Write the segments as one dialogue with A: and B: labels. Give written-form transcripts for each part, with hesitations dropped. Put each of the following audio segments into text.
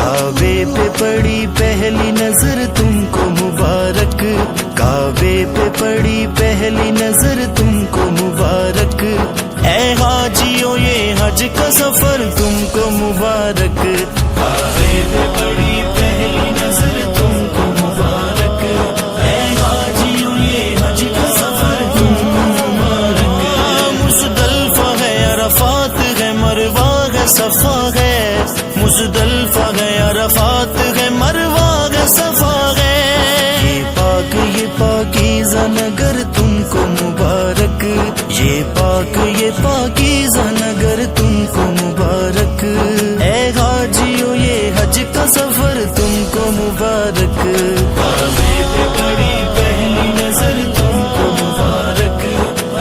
A: काबे पे पड़ी पहली नजर तुमको मुबारक, काबे पे पड़ी पहली नजर तुमको मुबारक। ऐ हाजियों ये हज का सफर तुमको मुबारक, काबे पे पड़ी पहली नजर तुमको मुबारक। ऐ हाजियों ये हज का सफर तुमको मुबारक। मुज़दलिफ़ा है अरफ़ात है मरवा है सफ़ा है, मुज़दलिफ़ा है अरफ़ात है मरवा है सफ़ा है। ये पाकीज़ा नगर तुमको मुबारक, ये पाकीज़ा नगर तुमको मुबारक। ऐ हाजियों ये हज का सफर तुमको मुबारक, काबे पे पड़ी पहली नजर तुमको मुबारक।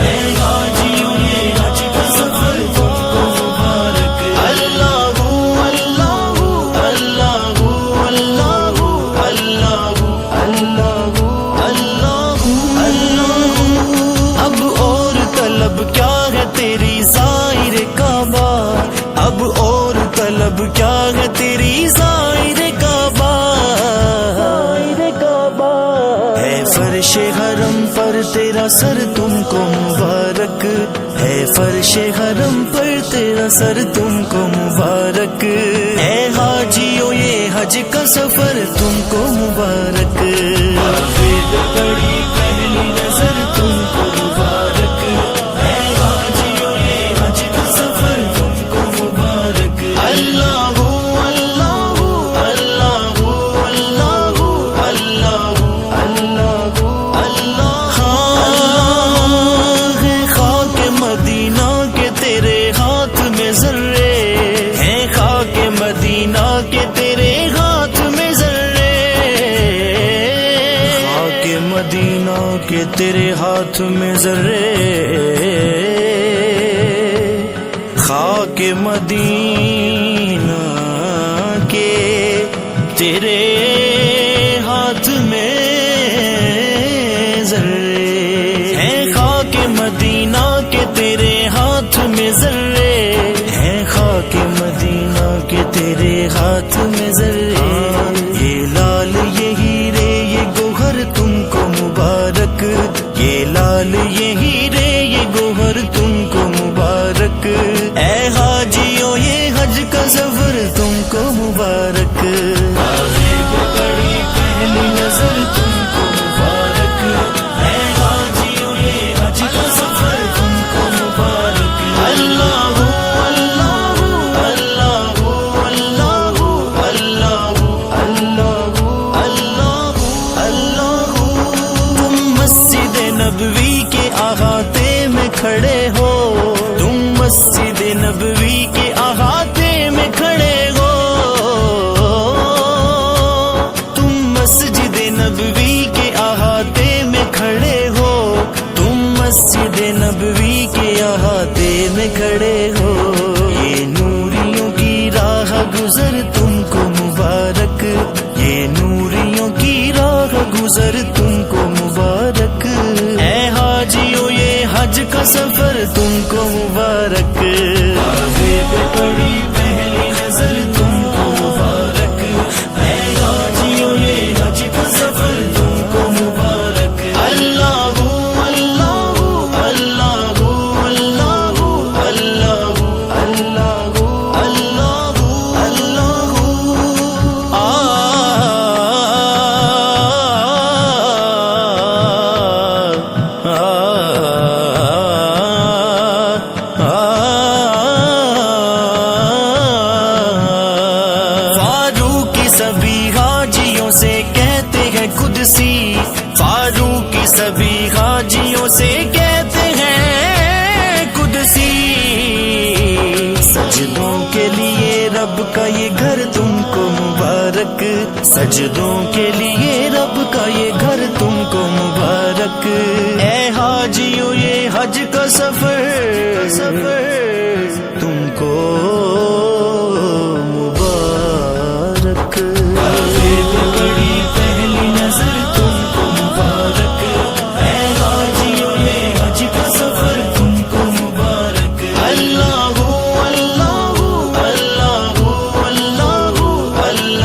A: ऐ हाजियों ये हज का सफर तुमको मुबारक। अल्लाहू अल्लाहू अल्लाहू अल्लाहू अल्लाहू अल्लाहू अल्लाहू अल्लाहू। अब और तलब क्या है तेरी ज़ाहिर काबा, अब और तलब क्या है तेरी ज़ाहिर काबा। है फर्शे हरम पर तेरा सर तुमको मुबारक, है फर्शे हरम पर तेरा सर तुमको मुबारक। ऐ हाजियों ये हज का सफर तुमको मुबारक, काबे पे पड़ी पहली नजर तुमको मुबारक। ऐ हाजियों ये हज का सफर तुमको मुबारक। अल्लाहू अल्लाहू अल्लाहू अल्लाहू अल्लाहू अल्लाहू अल्लाह। है खाक मदीना के तेरे हाथ में ज़र्रे, है खाक मदीना के तेरे हाथ में ज़र्रे। खाक मदीना के तेरे हाथ में ज़र्रे, खाक मदीना के तेरे हाथ में ज़र्रे, है खाक मदीना के तेरे हाथ में ज़र्रे, है खाक मदीना के तेरे हाथ में ज़र्रे। ये लाल ये हीरे ये गोहर तुमको मुबारक, ये लाल ये हीरे ये गोहर तुमको मुबारक। ऐ हाजियों ये हज का सफर तुमको मुबारक, काबे पे पड़ी पहली नजर तुमको मुबारक। ऐ हाजियों ये हज का सफर तुमको मुबारक। अल्लाहू अल्लाहू अल्लाहू अल्लाहू अल्लाहू अल्लाहू अल्लाहू अल्लाहू। तुम मस्जिद नबवी के अहाते में खड़े हो, तुम मस्जिद नबवी के अहाते में खड़े हो। तुम मस्जिद नबवी के अहाते में खड़े हो, तुम मस्जिद नबवी के अहाते में खड़े हो। ये नूरियों की राह गुजर तुमको मुबारक, ये नूरियों की राह गुजर तुमको मुबारक। ऐ हाजियों ये हज का सफर तुमको मुबारक, काबे पे पड़ी पहली नजर तुमको मुबारक। ऐ हाजियों ये हज का सफर तुमको मुबारक। अल्लाहू अल्लाहू अल्लाहू अल्लाहू अल्लाहू अल्लाहू अल्लाहू अल्लाहू। फारूकी सभी हाजियों से कहते हैं कुदसी, फारूकी सभी हाजियों से कहते हैं कुदसी। सजदों के लिए रब का ये घर तुमको मुबारक, सजदों के लिए रब का ये घर तुमको मुबारक। ऐ हाजियों ये हज का सफर तुमको मुबारक, काबे पे पड़ी पहली नजर तुमको मुबारक। ऐ हाजियों ये हज का सफर तुमको मुबारक। अल्लाहू अल्लाहू अल्लाहू अल्लाहू अल्लाह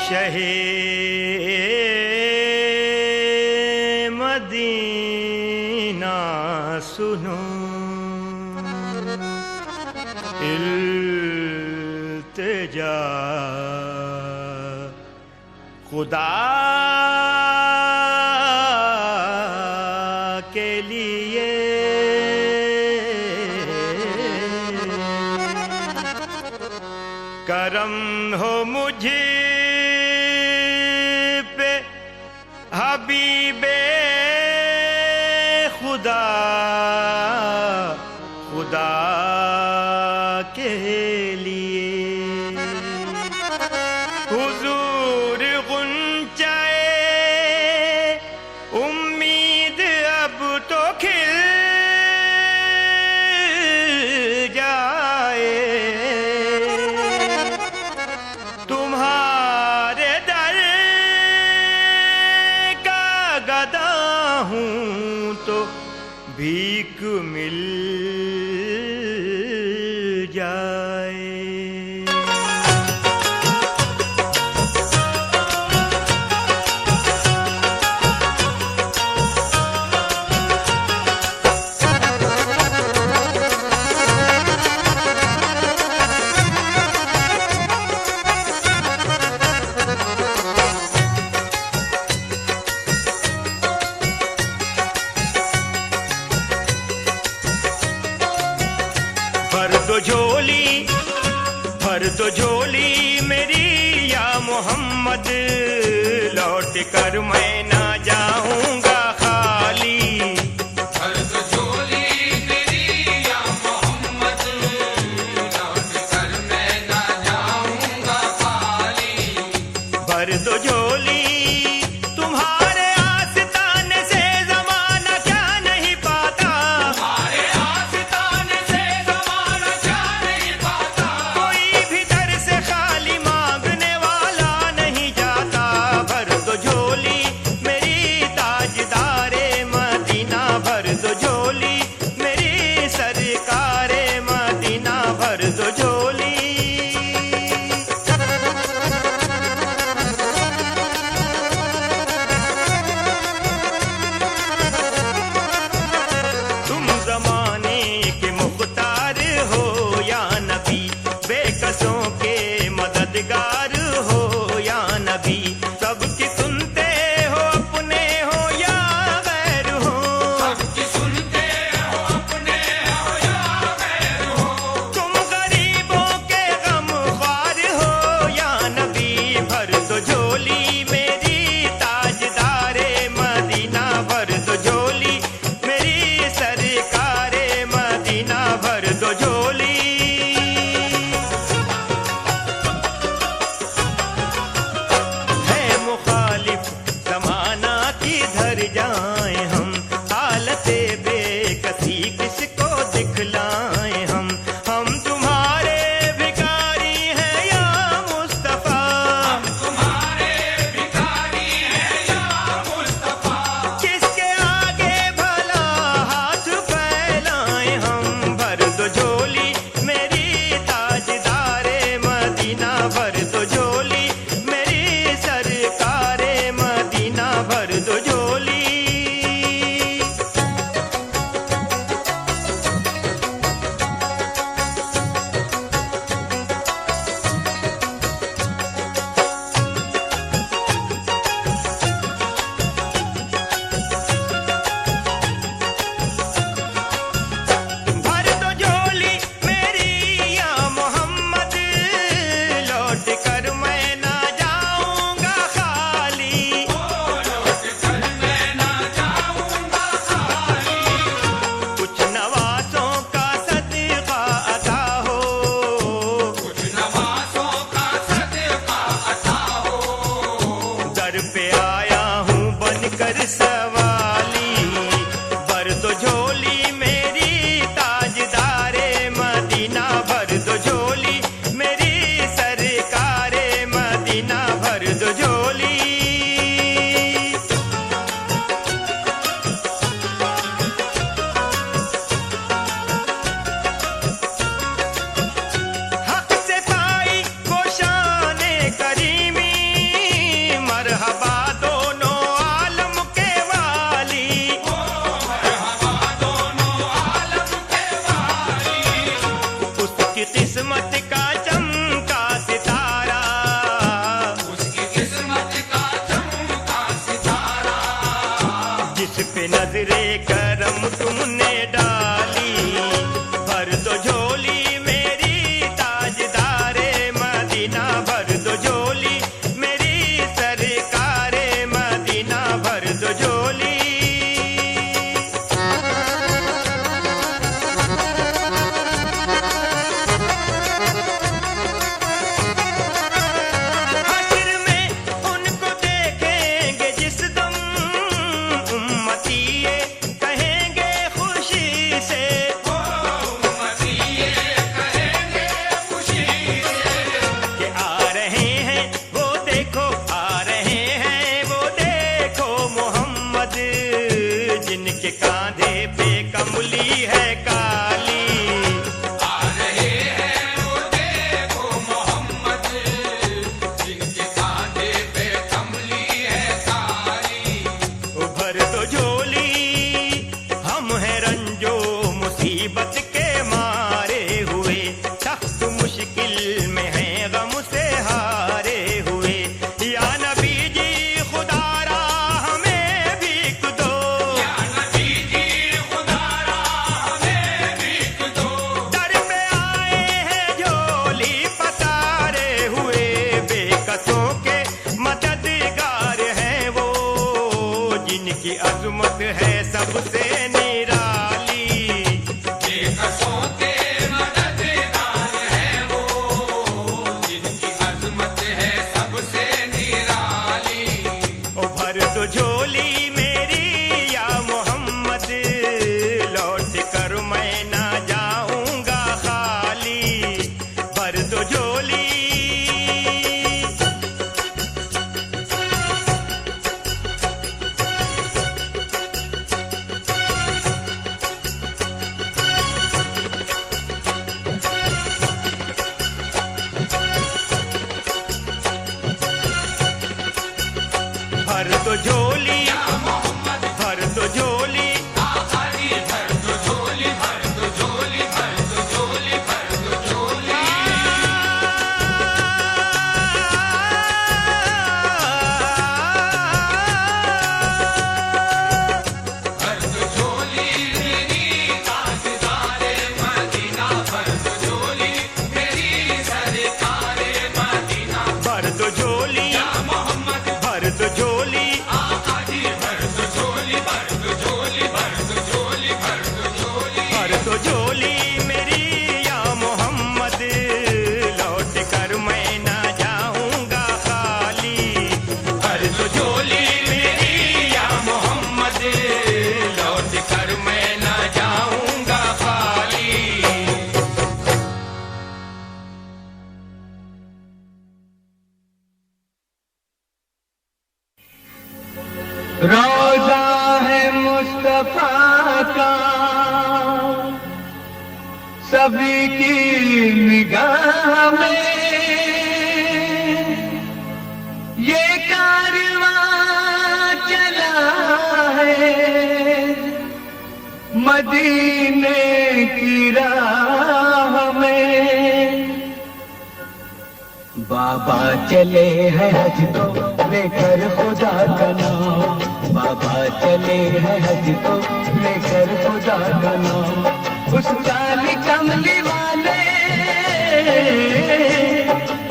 B: शहे मदीना सुनो, इल्तिजा खुदा के लिए। करम हो मुझे पे हबीबे खुदा, खुदा के लिए। हुजूर गुंचाए उम्मीद अब तो खिल जाए, तुम्हारे दर का गदा हूँ तो भीख मिल जाए। भर दो झोली मेरी या मोहम्मद, लौट कर मैं ना जाऊंगा खाली।
C: भर दो झोली मेरी या मोहम्मद, लौट कर मैं ना जाऊंगा खाली।
B: भर दो झोली तुम्हारे आस्ताने से ज़माना क्या नहीं पाता,
C: तुम्हारे आस्ताने से ज़माना क्या नहीं पाता।
B: कोई भी दर से खाली मांगने वाला नहीं जाता। भर दो झोली मेरी ताजदारे मदीना, भर दो झोली मेरी सरकारे मदीना, भर दो झोली। तुम ज़माने के मुख्तार हो या नबी, बेकसों के मददगार हो या नबी। सबकी सुनते हो अपने हो या गैर हो,
C: सबकी सुनते हो अपने हो या गैर हो।
B: तुम गरीबों के गम ख्वार हो या नबी। भर दो झोली मेरी ताजदारे मदीना, भर दो झोली मेरी सरकारे मदीना, भर दो झोली। है मुखालिफ ज़माना किधर जाएं हम, हालते बेकसी किसको दिखलाएं हम। हम तुम्हारे भिखारी हैं या मुस्तफा,
C: तुम्हारे भिखारी हैं या मुस्तफा।
B: किसके आगे भला हाथ फैलाएं हम। भर दो झोली मेरी ताजदारे मदीना, भर दो झोली मेरी सरकारे मदीना, भर दो झोली। भर दो झोली मेरी या मोहम्मद, लौट कर मैं ना जाऊंगा खाली।
C: लौट कर मैं ना जाऊंगा खाली।
B: कुछ नवासों का सदका अता हो,
C: कुछ नवाज़ों का सदका अता हो।
B: दर पे आया हूँ बनकर सवाली। भर दो झोली मेरी ताजदारे मदीना, भर दो झोली मेरी सरकारे मदीना, भर दो झोली। हक से पाई वो शान करीमी,
C: किस्मत का चमका सितारा,
B: जिस पे नजरे करम तुमने डाली, भर दो झोली मेरी ताजदारे मदीना, भर दो झोली मेरी सरकारे मदीना, भर दो झोली। हश्र में उनको देखेंगे जिस दम, उम्मती ये कहेंगे खुशी से,
C: ओ उम्मतिये कहेंगे खुशी से,
B: कि आ रहे हैं वो देखो, आ रहे हैं वो देखो मोहम्मद, जिनके कांधे पे कमली है काली।
C: आ रहे हैं वो देखो मोहम्मद, जिनके कांधे पे कमली है काली,
B: भर दो झोली हम हैं रंजो मुसीबत के मारे हुए, सख्त मुश्किल में हैं गम से हारे हुए, या नबी जी खुदारा हमें भीख दो,
C: या नबी जी खुदारा हमें भीख दो,
B: दर पे आए हैं झोली पसारे हुए, बेकसों के मददगार हैं वो, जिनकी अजमत है सबसे निराली।
C: बेकसों के मददगार हैं वो, जिनकी अजमत है सबसे निराली,
B: ओ भर दो झोली मेरी या मोहम्मद, लौट कर मैं ना जाऊंगा खाली, भर दो झोली। भर दो झोली, भर दो झोली,
C: आखिरी भर दो झोली, भर दो झोली, भर दो झोली, भर दो झोली, भर दो झोली मेरी ताजदारे मदीना, भर दो झोली मेरी सरकारे मदीना,
B: भर दो झोली,
C: या मोहम्मद
B: भर दो झोली,
C: आखिरी भर दो झोली, भर दो झोली, भर दो झोली, भर दो झोली,
B: भर दो झोली मेरी या मोहम्मद, लौट कर मैं ना जाऊंगा खाली, भर दो झोली मेरी या मोहम्मद, लौट कर मैं ना जाऊंगा खाली।
D: रोजा है मुस्तफा का सभी की निगाह में, ये कारवां चला है मदीने की राह में। बाबा चले हैं हज को लेकर खुदा का नाम, बाबा चले हैं हज को लेकर खुदा का नाम, उस काली कमली वाले,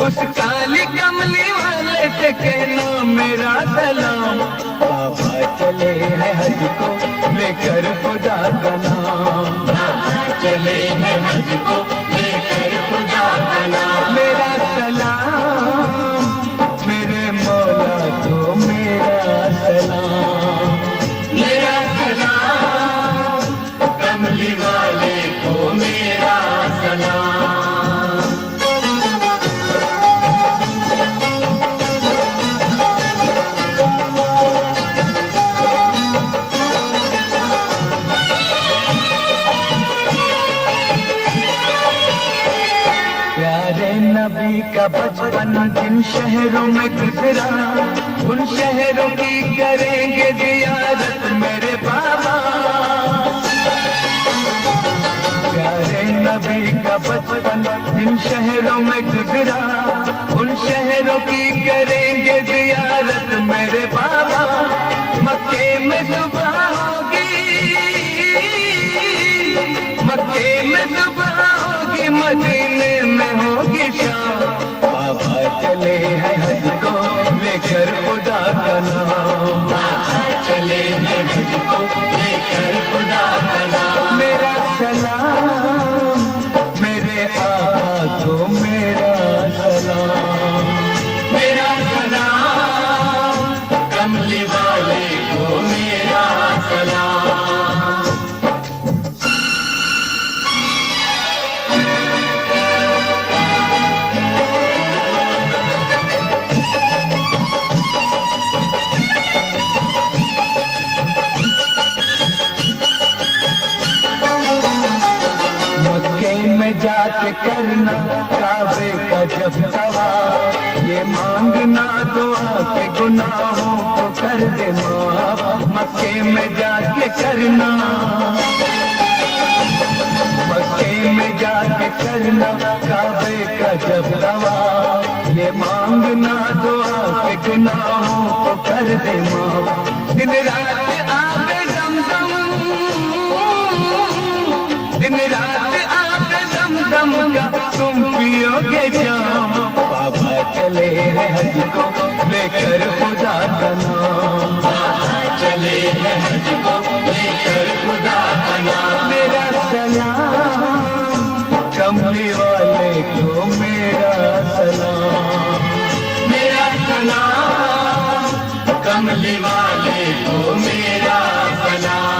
D: उस काली कमली वाले से कहना मेरा सलाम। बाबा चले हैं हज को लेकर खुदा का नाम, बाबा चले हैं हज को लेकर खुदा का नाम। मेरा सलाम मेरे मौला को मेरा सलाम, मेरा सलाम कमली वाले को मेरा सलाम। प्यारे नबी का बचपन जिन शहरों में गुजरा, उन शहरों की करेंगे जियारत मेरे बाबा। प्यारे नबी का बचपन जिन शहरों में गुजरा, उन शहरों की करेंगे जियारत मेरे बाबा। मक्के में सुबह होगी, मक्के में सुबह होगी, मदीने में होगी शाम। बाबा चले हैं हज को लेकर खुदा का नाम, बाबा चले हैं हज को लेकर खुदा का नाम। मेरा सलाम मेरे आका को मेरा सलाम, मेरा सलाम कमली वाले को मेरा सलाम। जाके करना काबे का जब सवाल, ये मांगना दुआ के गुनाहों को कर दे माफ। मक्के में जाके करना, मक्के में जाके करना काबे का जब सवाल, ये मांगना दुआ के गुनाहों को कर दे माफ। दिन रात आबे दमदम, दिन रात दम का तुम पियोगे जाम। बाबा चले हैं हज को लेकर खुदा का नाम, बाबा चले हैं हज को लेकर खुदा का नाम। मेरा सलाम कमली वाले को मेरा सलाम, मेरा सलाम कमली वाले को मेरा सलाम।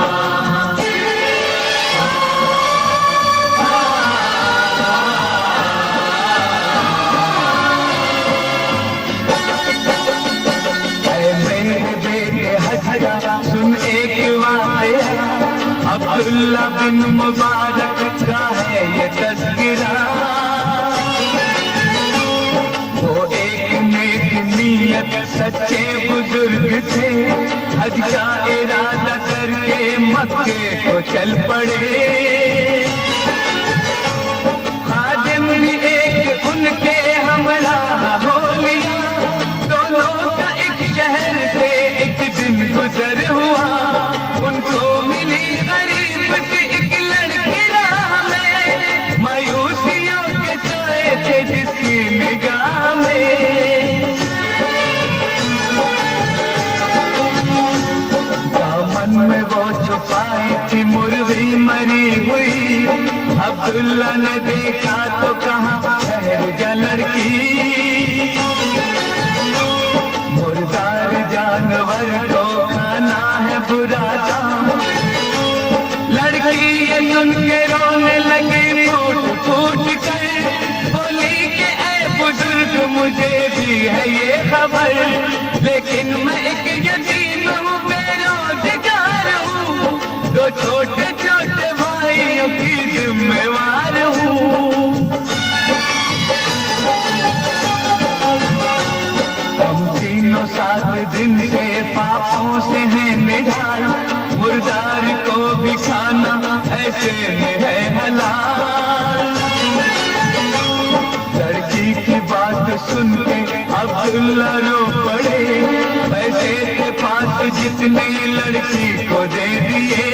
D: सुन एक वाक़या, अब्दुल्ला बिन मुबारक का है ये तज़किरा। वो एक नेक नीयत सच्चे बुजुर्ग थे, हज का इरादा करके मक्के को चल पड़े। खादिम भी एक उनके हमला हो लिया, दोनों का एक शहर से एक दिन गुजर हुआ। उनको मिली गरीब सी एक लड़की राह में, मायूसियों के साए थे जिसकी निगाह में। दामन में वो छुपाई थी मुर्गी मरी हुई, अब्दुल्ला ने देखा तो कहा ठहर जा लड़की। मुर्दार जानवर को खाना है बुरा काम, लड़की ये सुन के रोने लगी फूट फूट कर, बोली कि ऐ बुजुर्ग मुझे भी है ये खबर, लेकिन मैं एक यतीम हूँ बेरोजगार हूँ, दो छोटे छोटे भाइयों की जिम्मेवार हूँ। तीनों 7 दिन से पापों से है निढाल, मुर्दार को भी खाना ऐसे में है हलाल। लड़की की बात सुन के अब्दुल्ला रो पड़े, पैसे के पास जितने लड़की को दे दिए।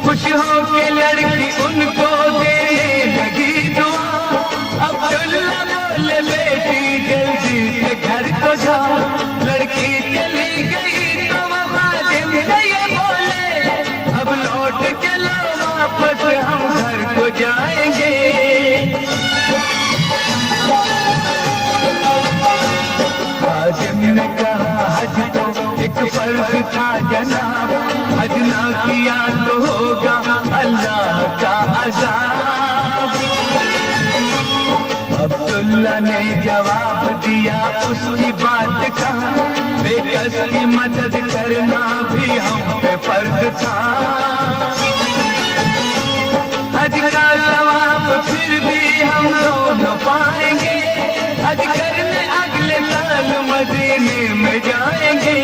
D: खुश हो के लड़की उनको देने लगी दुआ। अब्दुल्ला बोले बेटी जल्दी से घर को जा, लड़की चली गई तो खादिम से ये बोले, अब लौट के लो वापस हम घर को जाएंगे। खादिम ने कहा हज तो एक फर्ज था जनाब, हज ना किया तो होगा अल्लाह का अज़ाब। अब्दुल्ला ने जवाब दिया उसकी बात का, बेकस की मदद करना भी हम पे फर्ज था। हज का सवाब फिर भी हम दोनों पाएंगे, हज करने अगले साल मदीने में जाएंगे।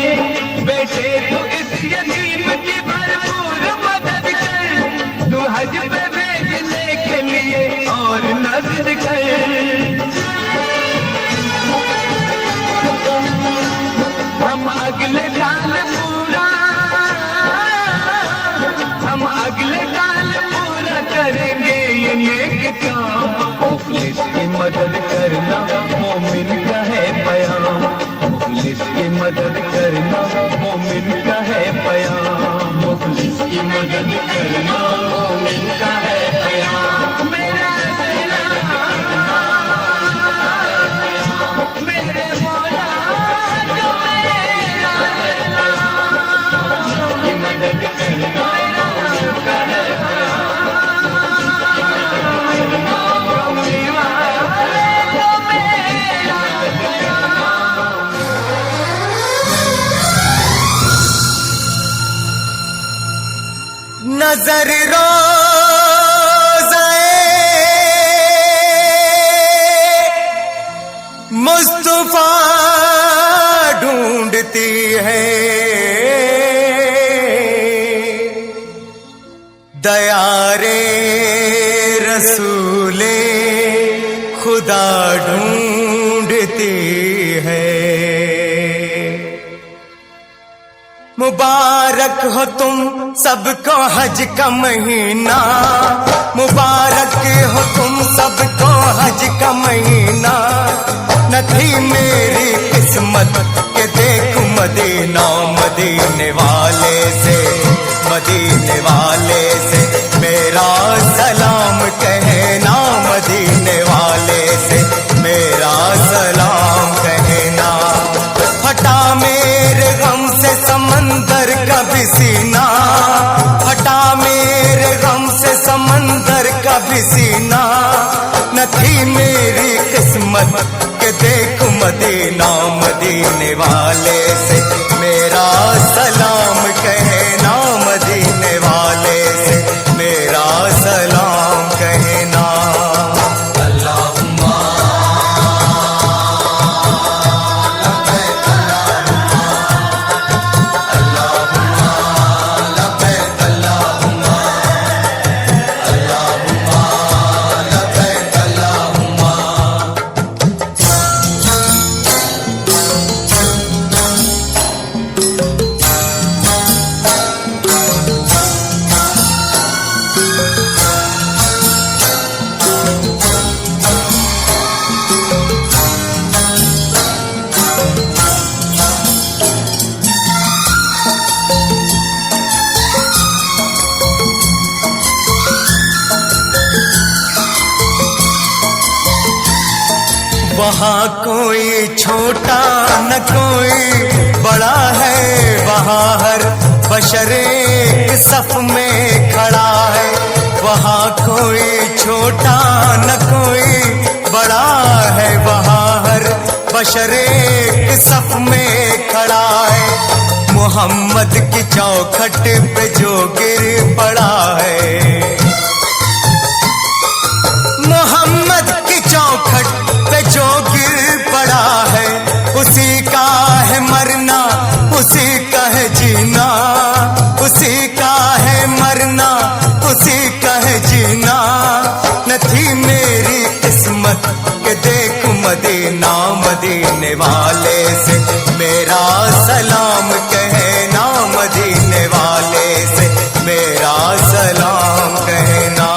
D: बेटे तू इस यतीम की भरपूर मदद कर, तू और नजर कर। हम अगले साल पूरा, हम अगले साल पूरा करेंगे ये नेक काम। मुखलिस की मदद करना मोमिन का है पैगाम, मुखलिस की मदद करना मोमिन का है पैगाम, मुखलिस की मदद करना मोमिन का है पैगाम। मेरा मेरे मौला जो मेरा की मदद करना मोमिन का है
A: नजर रोज़े मुस्तफा ढूंढती है, दयारे रसूले खुदा ढूंढती है। मुबारक हो तुम सबको हज का महीना, मुबारक हो तुम सबको हज का महीना। न थी मेरी किस्मत के देखूं मदीना, मदीने वाले से, मदीने वाले से मेरा सलाम कहना, मदीने वाले से मेरा सलाम कहना। हटा मेरे गम से समंदर का भी सीना, हटा मेरे गम से समंदर का भी सीना। न थी मेरी किस्मत के देखूं मदीना, मदीने वाले से मेरा सलाम कहना, मदीने वाले से मेरा सलाम कहना। वहाँ कोई छोटा न कोई बड़ा है, वहाँ हर बशर एक सफ में खड़ा है। वहाँ कोई छोटा न कोई बड़ा है, वहाँ हर बशर एक सफ में खड़ा है। मोहम्मद की चौखट पे जो गिर पड़ा है, मोहम्मद की चौखट पे जो गिर पड़ा है, उसी का है मरना, उसी का है जीना, उसी का है मरना, उसी का है जीना। न थी मेरी किस्मत के देखूं मदीना, मदीने वाले से मेरा सलाम कहना, मदीने वाले से मेरा सलाम कहना।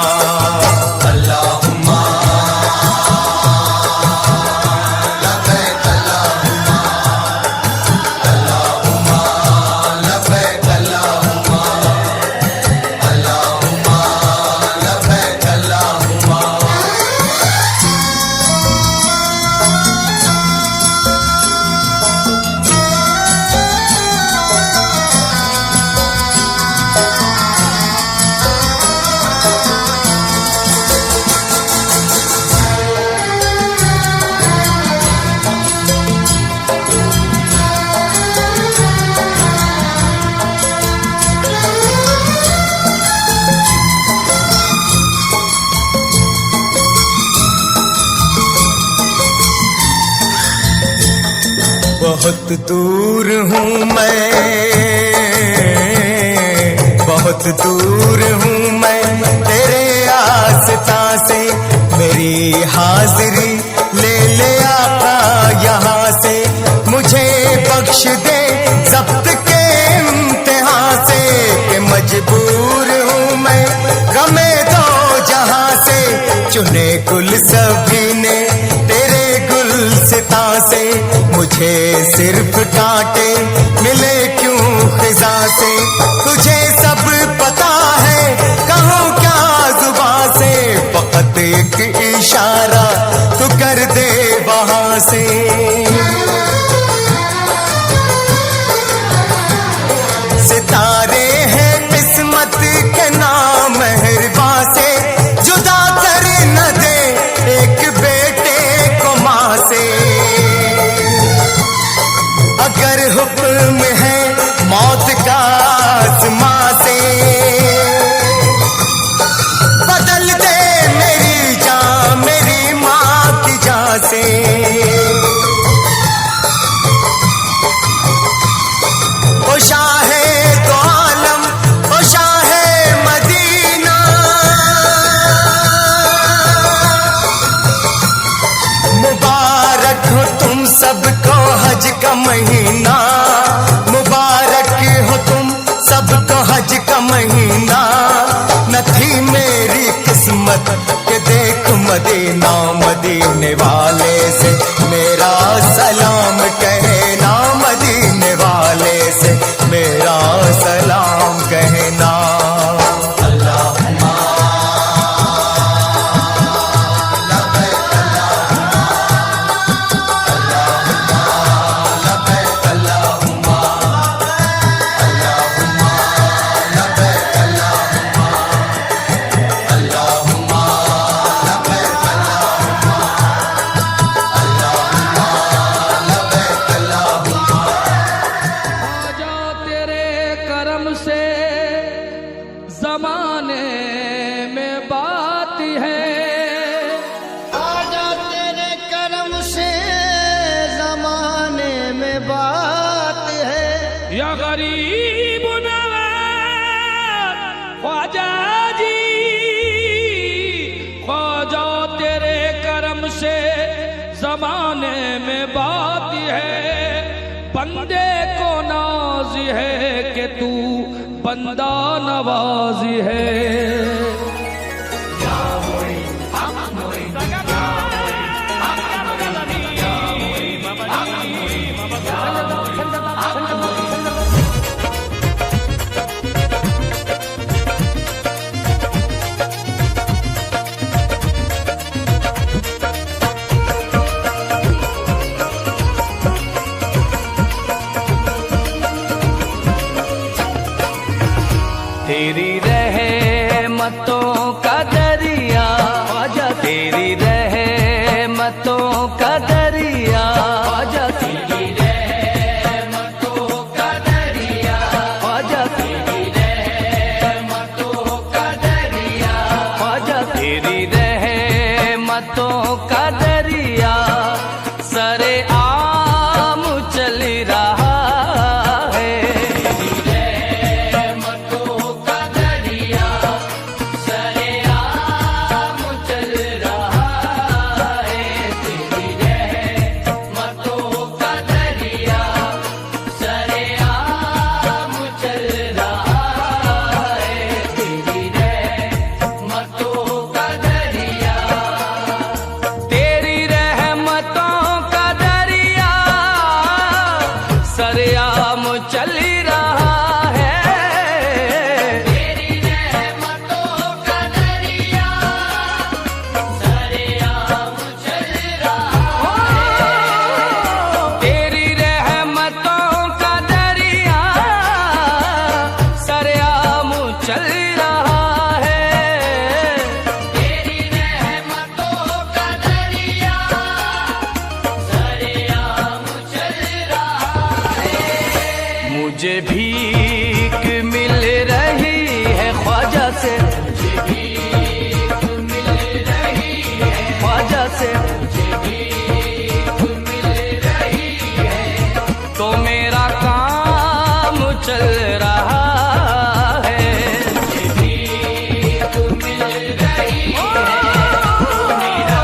A: बहुत दूर हूँ मैं, बहुत दूर हूँ मैं तेरे आस्था से,
E: मेरी हाजिरी ले ले आका यहाँ से, मुझे बख्श दे जब्त के इम्तिहान से, कि मजबूर हूँ मैं गमे दो जहां से। चुने गुल सभी ने तेरे गुलसिता से, मुझे सिर्फ कांटे मिले क्यों खिजा से। तुझे सब पता है कहूँ क्या जुबां से, फकत एक इशारा तू कर दे वहां से। सितारे हैं किस्मत के नाम मेहरबा से, जुदा कर न दे एक बेटे को माँ से। अगर हुक्म है मौत का आसमां से, बदल दे मेरी जान मेरी माँ की जान से। ओ शाहे तो आलम, ओ शाहे मदीना, मुबारक हो तुम सबको हज का महीना, मुबारक हो तुम सबको हज का महीना। न थी मेरी किस्मत के देख मदीना, मदीने वाले से मेरा सलाम कहना, मदीने वाले से मेरा सलाम कहना।
F: ज़माने में बात है, बंदे को नाज है कि तू बंदा नवाजी है।
D: तेरी रहमतों का दरिया, आजा तेरी रहमतों का दरिया, आजा तेरी रहमतों का दरिया, आजा तेरी रहमतों का दरिया, आजा तेरी रहमतों का दरिया। सरे आम चल रहा मुझे भीख मिल रही है ख्वाजा से, मुझे भीख मिल रही है ख्वाजा से, मुझे भीख मिल रही है, तो मेरा काम चल रहा है। मुझे भीख मिल रही है, तो मेरा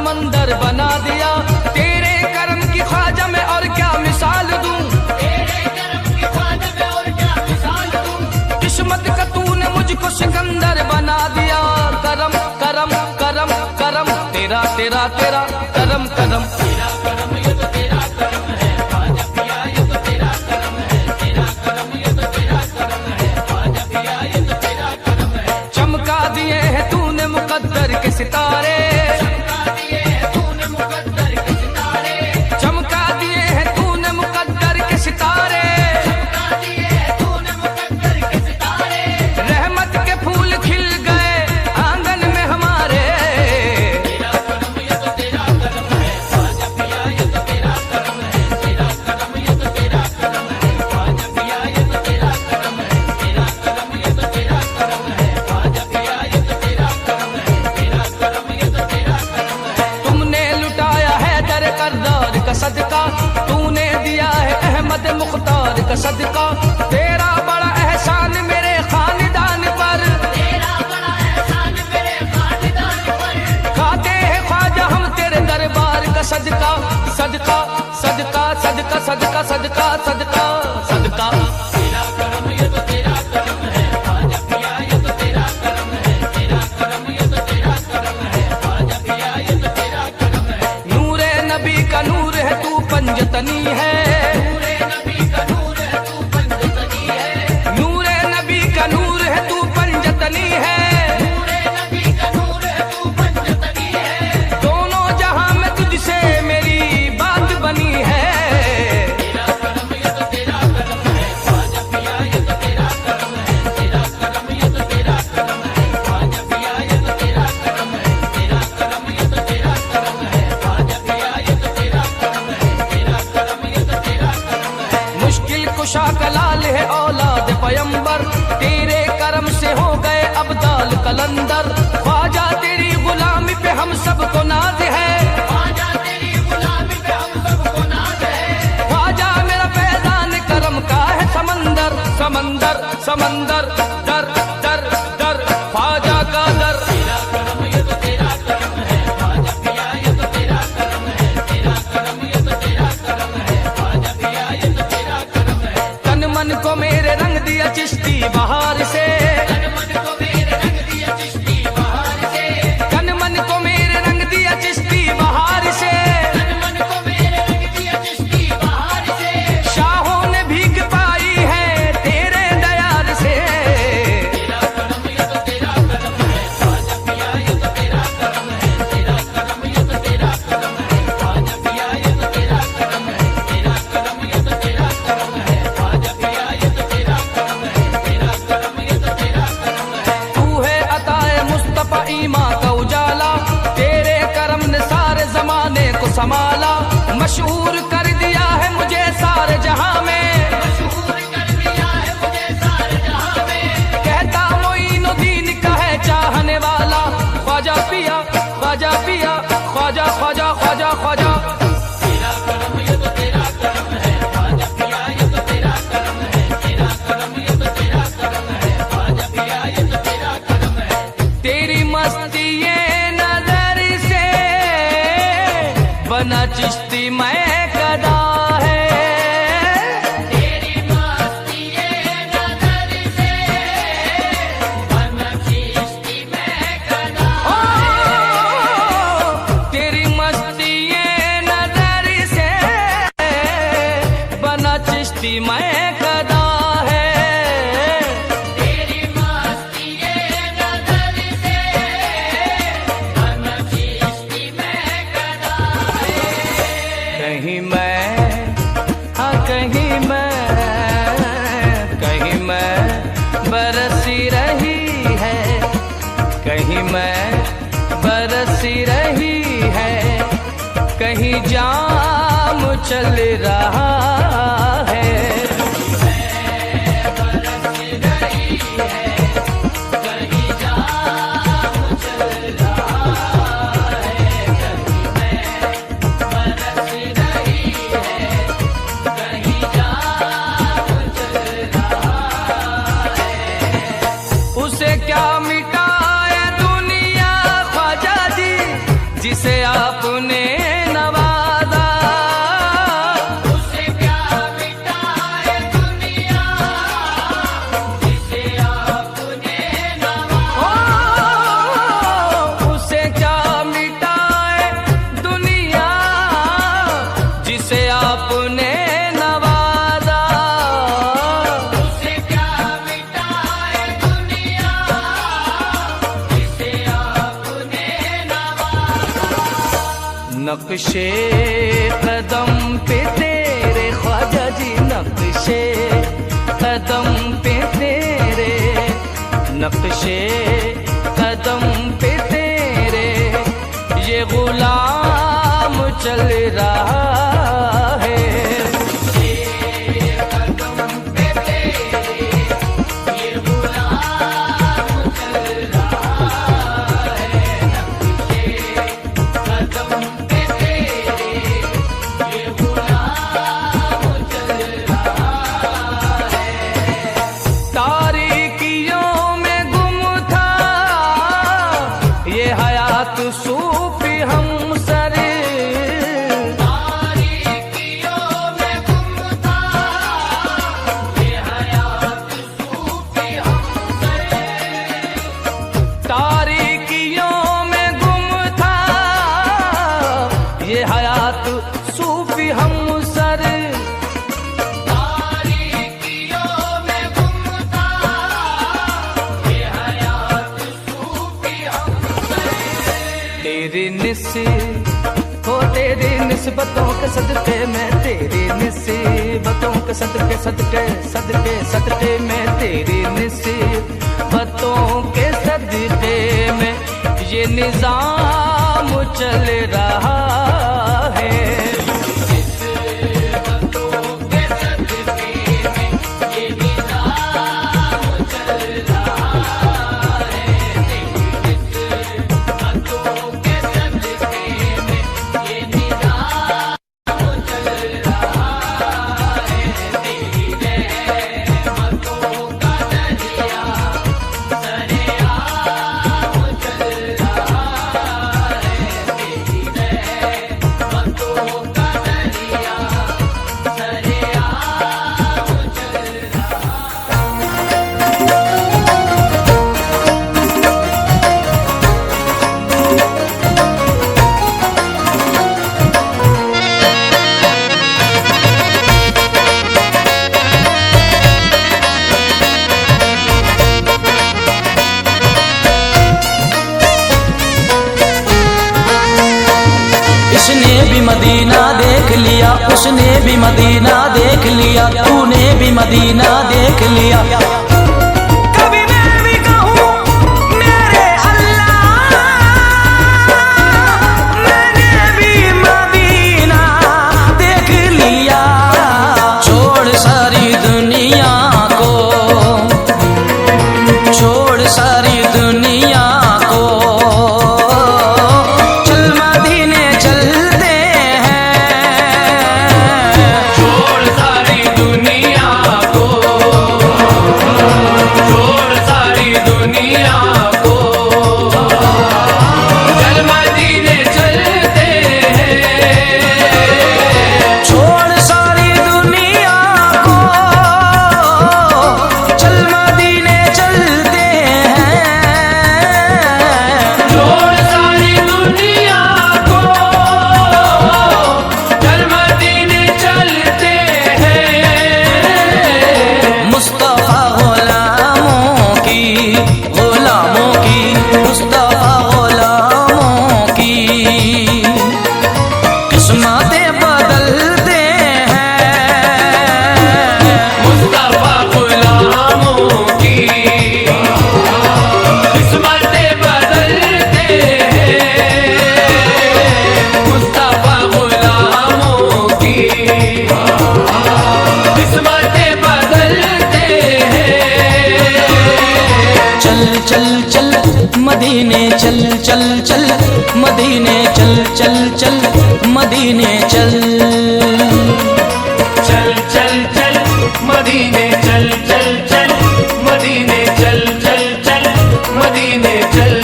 F: समंदर बना दिया। तेरे करम की ख्वाजा में और क्या मिसाल दूं, तेरे करम की ख्वाजा में और क्या मिसाल दूं। किस्मत का तूने मुझको सिकंदर बना दिया। करम करम करम करम तेरा तेरा तेरा करम करम, तेरा करम ये तो तेरा करम है ख्वाजा पिया, ये तो तेरा करम है। तेरा करम ये तो तेरा करम है ख्वाजा पिया, ये तो तेरा करम है। चमका दिए हैं तूने मुकद्दर के सितारे, चमका दिए हैं तूने मुकद्दर के सितारे, चमका दिए हैं तूने मुकद्दर के सितारे, चमका दिए हैं तूने मुकद्दर के सितारे। रहमत के फूल खिल गए आंगन में हमारे। तेरा करम ये तो तेरा करम है ख्वाजा पिया, ये तो तेरा करम है। तेरा करम ये तो तेरा करम है ख्वाजा पिया, ये तो तेरा करम है। तेरा करम ये तो तेरा करम है ख्वाजा पिया, ये तो तेरा करम है। तेरा करम ये तो तेरा करम है। तुमने लुटाया है दर करदार का सदका, तूने दिया है अहमद मुख्तार का सदका। तेरा बड़ा एहसान मेरे खानदान पर, तेरा बड़ा एहसान मेरे खानदान पर। खाते हैं ख्वाजा हम तेरे दरबार का सदका, सदका सदका सदका सदका सदका सदका सदका। तेरा करम ये तो तेरा करम है ख्वाजा पिया, ये तो तेरा करम है। तेरा करम ये तो तेरा करम है ख्वाजा पिया, ये तो तेरा करम है। नूरे नबी का नूर है तू पंजतनी है, नूरे नबी का नूर है तू पंजतनी है। नूरे नबी का नूर है तू पंजतनी है, नूरे नबी का नूर है तू पंजतनी है। दोनों जहां में तुझसे मेरी बात बनी है। तेरा करम ये तो तेरा करम है ख्वाजा पिया, ये तो तेरा करम है। तेरा करम ये तो तेरा करम है ख्वाजा पिया, ये तो तेरा करम है। तेरा करम ये तो तेरा करम है ख्वाजा पिया, ये तो तेरा करम है। तेरा करम ये तो तेरा करम है। मुश्किल कुशा का लाल है औलाद पयंबर, तेरे करम से हो गए अब्दाल कलंदर। ख्वाजा तेरी गुलामी पे हम सबको नाज है, ख्वाजा तेरी गुलामी पे हम सबको नाज है। ख्वाजा मेरा फैजान करम का है समंदर, समंदर समंदर दर दर दर ख्वाजा का दर। तेरा करम ये तो तेरा करम है ख्वाजा पिया, ये तो तेरा करम है। तेरा करम ये तो तेरा करम है ख्वाजा पिया, ये तो तेरा करम है। तन मन को मेरे रंग दिया चिश्ती बहार से, तन मन को मेरे रंग दिया चिश्ती बहार से। तन मन को मेरे रंग दिया चिश्ती बहार से, तन मन को मेरे रंग दिया चिश्ती बहार से। शाहों ने भीख पाई है तेरे दयाल से। तेरा करम ये तो तेरा करम है ख्वाजा पिया, ये तो तेरा करम है। तेरा करम ये तो तेरा करम है ख्वाजा पिया, ये तो तेरा करम है। तेरा करम ये तो तेरा करम है ख्वाजा पिया, ये तो तेरा करम है। तेरा करम ये तो तेरा करम है। तू है अताए मुस्तफा ईमा का उजाला, तेरे करम ने सारे जमाने को संभाला। मशहूर कर दिया है मुझे सारे जहां में, मशहूर कर दिया है मुझे सारे जहां में। कहता मोइनुद्दीन का है चाहने वाला, ख्वाजा पिया ख्वाजा पिया ख्वाजा ख्वाजा ख्वाजा ख्वाजा। तेरा करम ये तो तेरा करम है ख्वाजा पिया, ये तो तेरा करम है। तेरा करम ये तो तेरा करम है ख्वाजा पिया, ये तो तेरा करम है। तेरी मस्ती ये नजर से बना चिश्ती मैं कदा है। तेरी मस्ती ये नजर से बना चिश्ती मैं कदा है। तेरी मस्ती ये नजर से बना चिश्ती मैं कदा है। तेरी मस्ती ये नजर से बना चिश्ती मैं कदा है। कहीं मैं हाँ कहीं मैं बरसी रही है, कहीं मैं बरसी रही है। कहीं जाम चल रहा है। बरसी रही है, कहीं जाम चल रहा है। कहीं मैं बरसी रही है, कहीं जाम चल रहा है। उसे क्या मिटाए दुनिया ख्वाजा जी, जिसे आप नक्शे कदम पे तेरे ख्वाजा जी, नक्शे कदम पे तेरे, नक्शे कदम पे तेरे, ये गुलाम चल रहा है। सूफी हम सर, तारीकियों में गुम था ये हयात सूफी हम सर, तारीकियों में गुम था ये हयात सूफी हम सर, तारीकियों में गुम था ये हयात सूफी हम सर। तेरी निस्बतों के सदके में, तेरी निस्बतों के सदके सदके सदके सदके में, तेरी निस्बतों के सदके में ये निजाम चल रहा है। इसने भी मदीना देख लिया, उसने भी मदीना देख लिया, तूने भी मदीना देख लिया। कभी मैं भी कहूँ मेरे अल्लाह, मैंने भी मदीना देख लिया। छोड़ सारी दुनिया को, छोड़ सारी दुनिया को, मदीने चल चल चल, मदीने चल चल चल, मदीने चल चल चल चल, मदीने चल चल चल, मदीने चल चल चल, मदीने चल।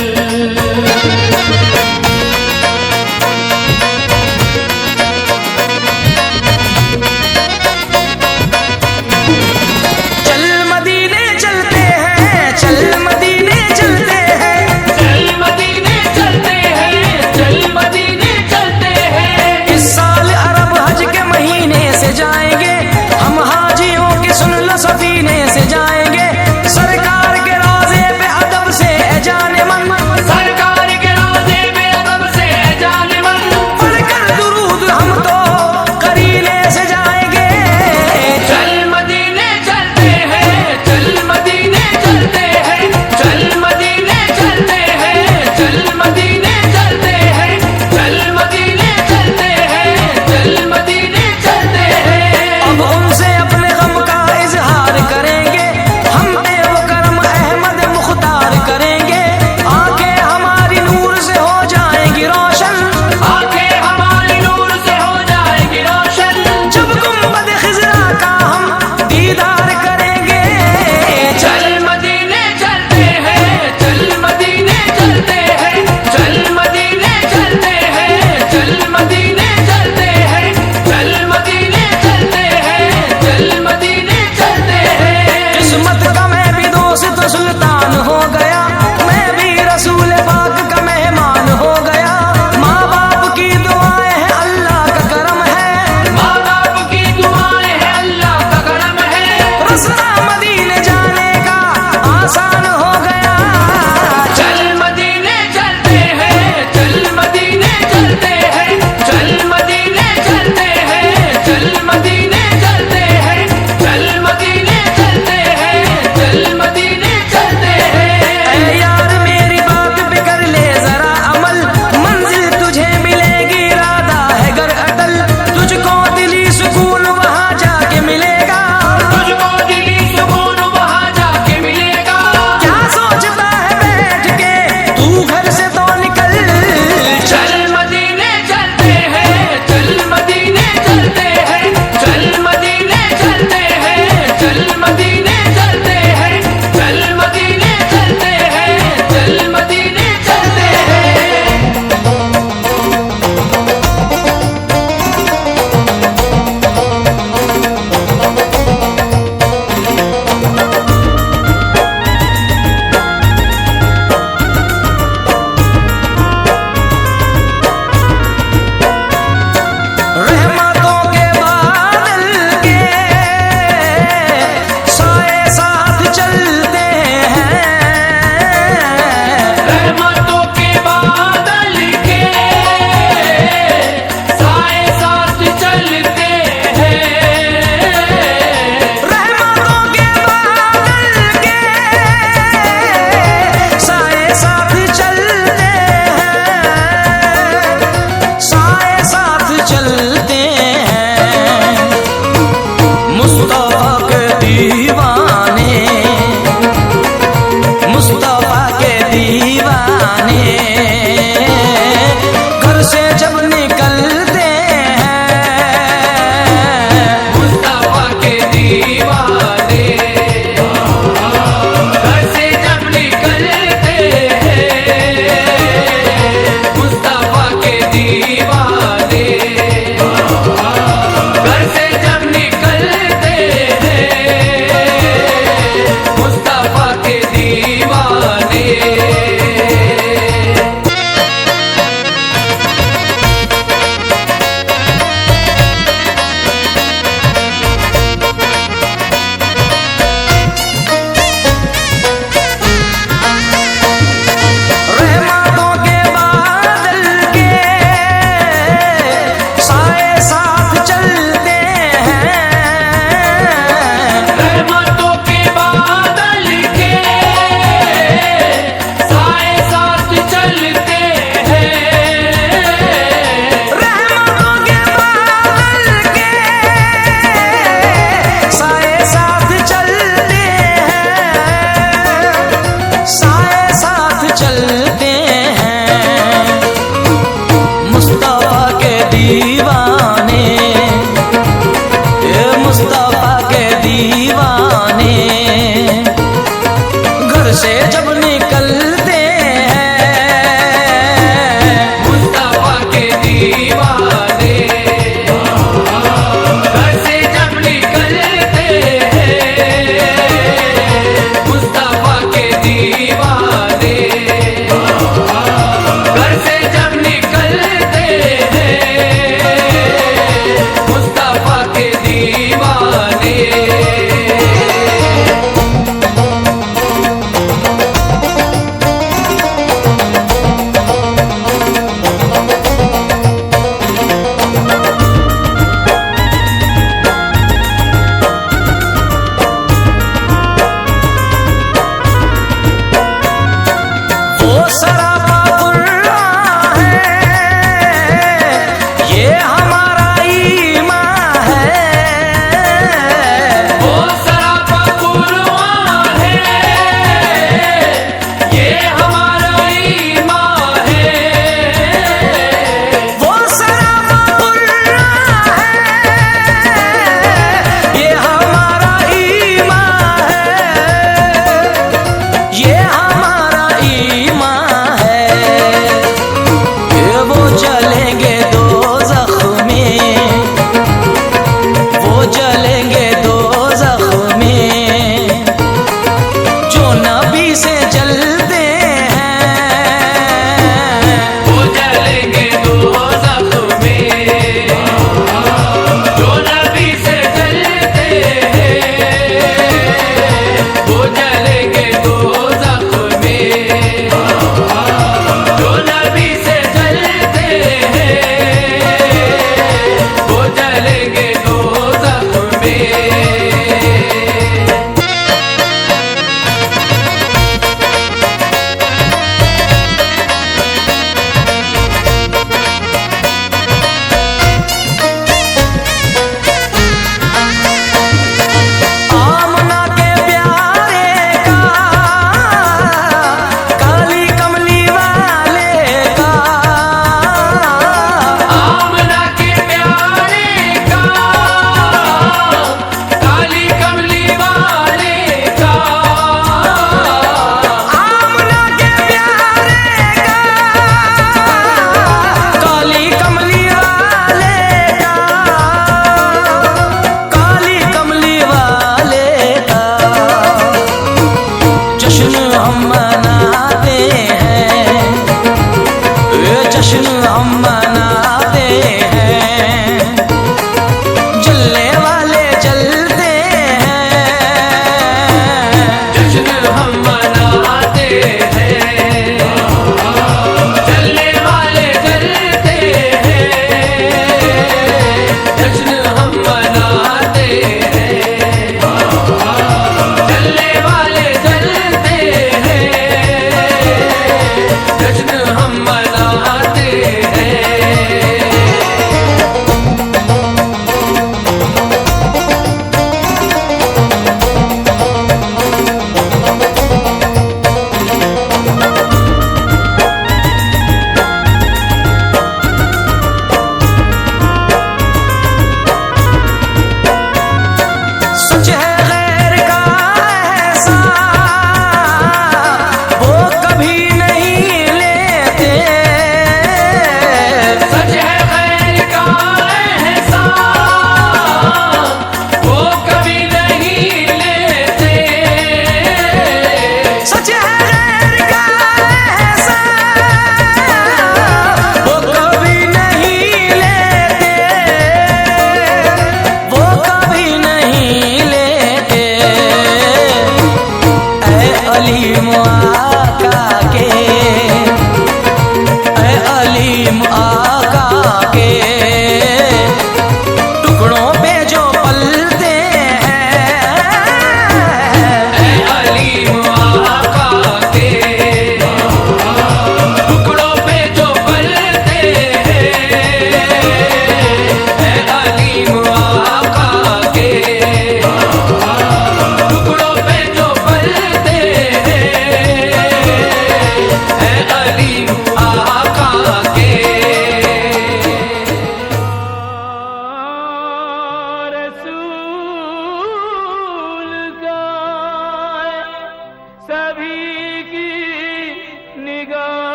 F: चल मदीने चलते हैं, चल मदीने चलते हैं, चल मदीने चलते हैं, चल मदीने चलते हैं। इस साल अरब हज के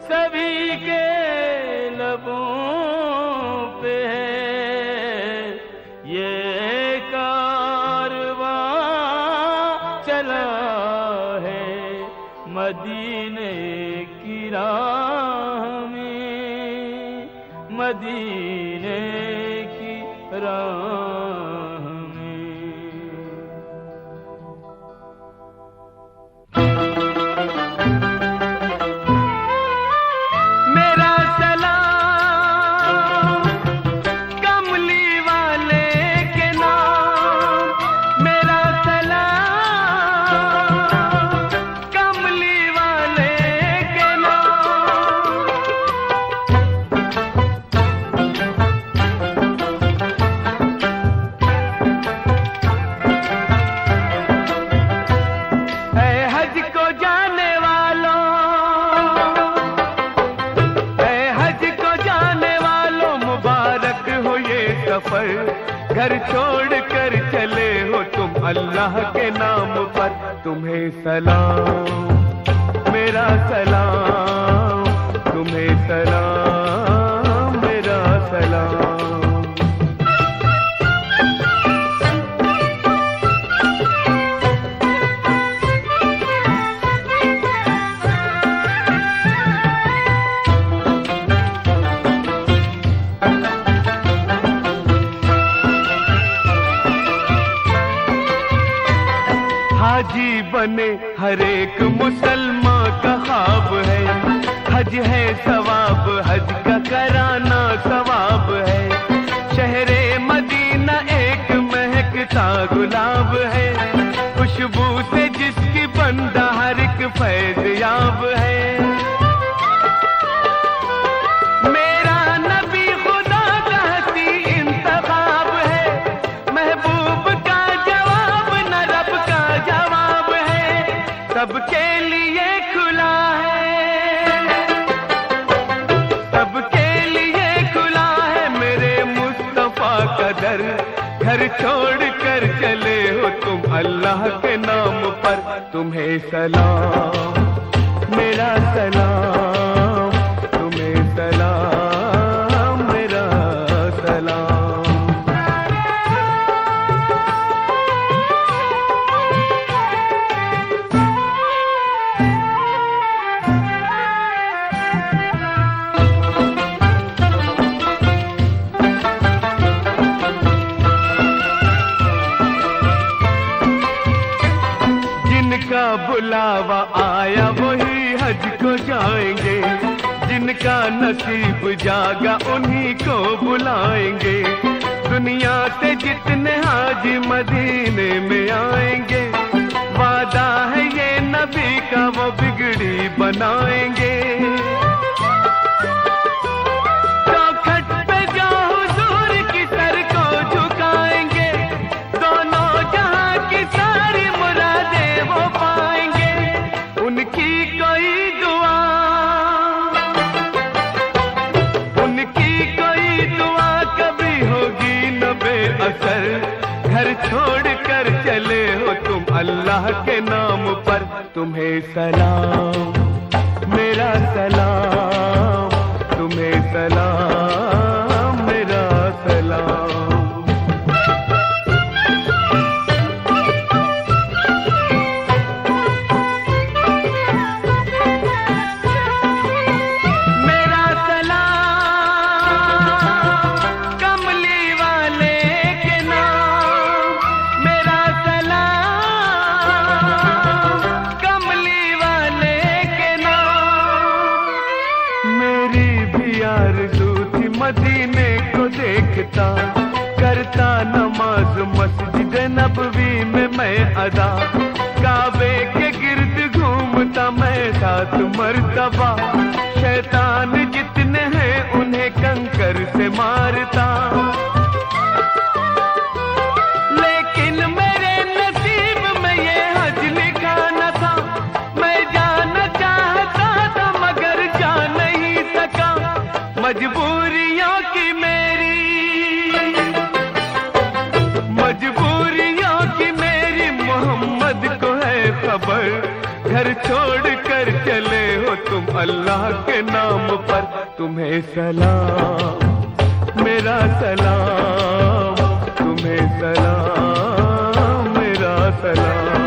G: सभी के लबों पे है ये कारवां चला है मदीने की राह में, मदीने की राह में। मेरा सलाम कमली वाले के नाम, मेरा सलाम कमली वाले के नाम। ऐ हज को जाने वालों, ऐ हज को जाने वालों, मुबारक हो ये सफर। घर छोड़ कर चले हो तुम अल्लाह के नाम पर। तुम्हें सलाम मेरा सलाम, तुम्हें सलाम मेरा सलाम। हाजी बने हर एक मुसलमान का ख्वाब है। हज है सवाब, हज का कराना सवाब है। शहरे मदीना एक महकता गुलाब है। खुशबू से जिसकी बंदा हर एक फैज़ याब है। मेरा नबी खुदा का हसी इंतखाब है। महबूब का जवाब न रब का जवाब है। सबके लिए खुला है, सबके लिए खुला है मेरे मुस्तफा का दर। घर छोड़ कर चले हो तुम अल्लाह के नाम पर। तुम्हें सलाम मेरा सलाम, तुम्हें सलाम मेरा सलाम। जिनका बुलावा आया वही हज को जाएंगे। जिनका नसीब जागा उन्हीं को बुलाएंगे। दुनिया से जितने हाजी मदीने में आएंगे, वादा है ये नबी का वो बिगड़ी बनाएंगे। चौखट पे जो हुजूर की सर को झुकाएंगे, दोनों जहां की सारी मुरादें वो पाएंगे। उनकी कोई दुआ, उनकी कोई दुआ कभी होगी न बेअसर। घर छोड़ कर चले हो तुम अल्लाह के नाम पर। तुम्हें सलाम मेरा सलाम, तुम्हें सलाम मेरा सलाम। मेरा सलाम कमली वाले के नाम, मेरा सलाम कमली वाले के नाम। मेरी भी आरज़ू थी मदीने को देखता, करता नमाज मस्जिद नबवी में मैं अदा। काबे के गिर्द घूमता मैं 7 मर्तबा। शैतान जितने हैं उन्हें कंकर से मारता। लेकिन मेरे नसीब में ये हज लिखा न था। मैं जाना चाहता था मगर जा नहीं सका। मजबूरियों की मेरी, मजबूरियों की मेरी मोहम्मद को है खबर। घर छोड़ कर कर चले हो तुम अल्लाह के नाम पर। तुम्हें सलाम मेरा सलाम, तुम्हें सलाम मेरा सलाम।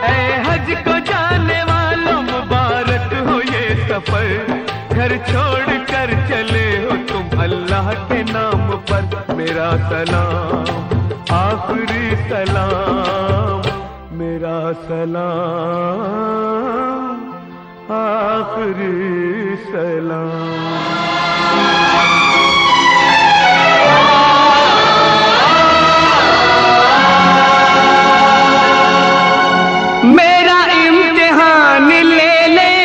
G: ऐ हज को जाने वालों मुबारक हो ये सफर, घर छोड़ कर चले हो तुम अल्लाह के नाम पर। मेरा सलाम आखिरी सलाम, मेरा सलाम आखिरी सलाम।
F: मेरा इम्तिहान ले ले,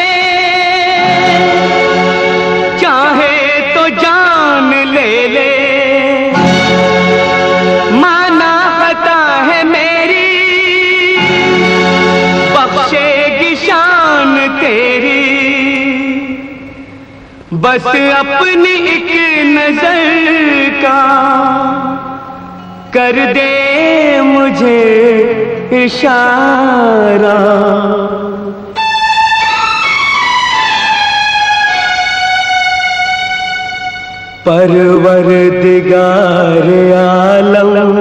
F: चाहे तो जान ले ले, माना खता है मेरी, बख्शेगी शान तेरी। बस अपनी एक नजर का कर दे मुझे इशारा। परवरदिगार आलम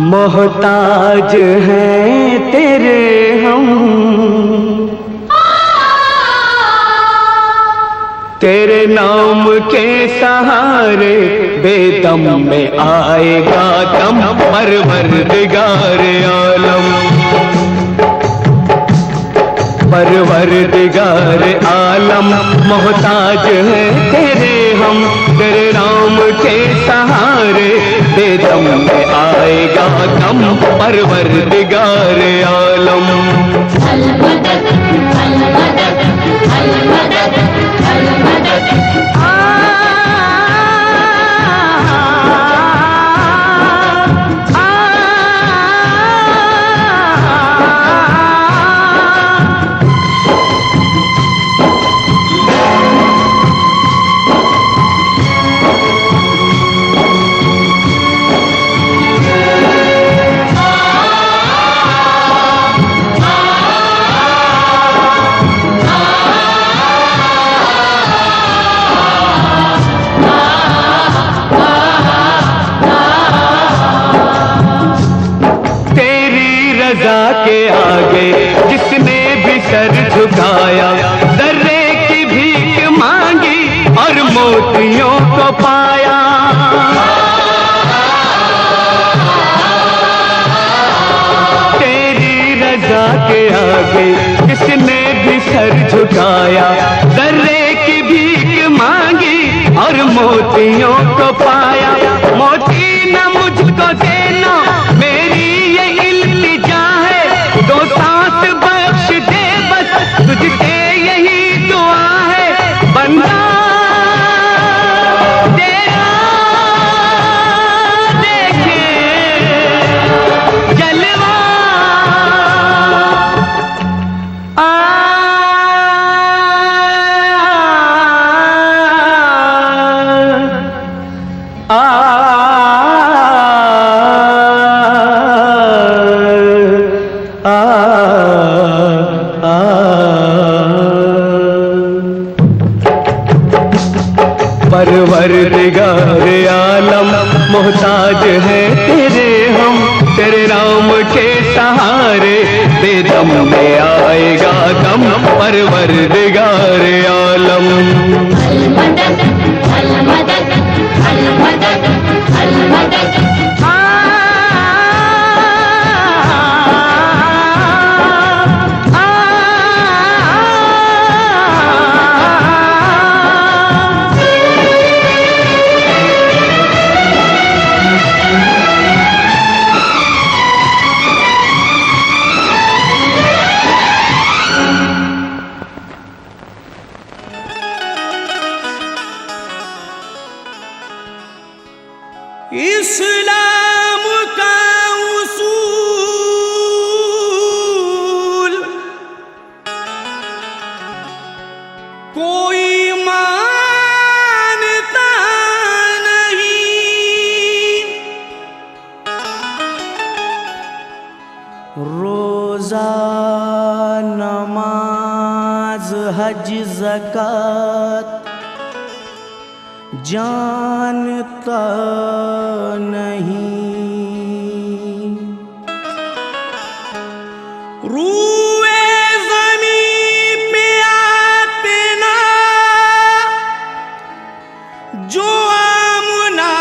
F: मोहताज हैं तेरे हम, तेरे नाम के सहारे बेदम में आएगा दम। परवरदिगार आलम, परवरदिगार आलम मोहताज है तेरे हम, तेरे नाम के सहारे बेदम में आएगा दम। परवरदिगार आलम
H: अलमदद अलमदद अलमदद अलमदद।
F: के आगे जिसने भी सर झुकाया, दर्रे की भीख मांगी और मोतियों को पाया। तेरी रजा के आगे जिसने भी सर झुकाया, दर्रे की भीख मांगी और मोतियों को पाया। मोती न मुझको देना मेरी ये इल्तिजा है, दो सांस बख्श दे बस तुझसे यही दुआ है। बंदा तेरा देखे जलवा परवरदिगार आलम मोहताज है तेरे हम, तेरे नाम के सहारे बेदम में आएगा दम। परवरदिगार आलम
H: अलमदद अलमदद अलमदद अलमदद।
F: इस्लाम
A: नमाज हज ज़कात जानता नहीं, रूए ज़मीं पे आते ना जो आमना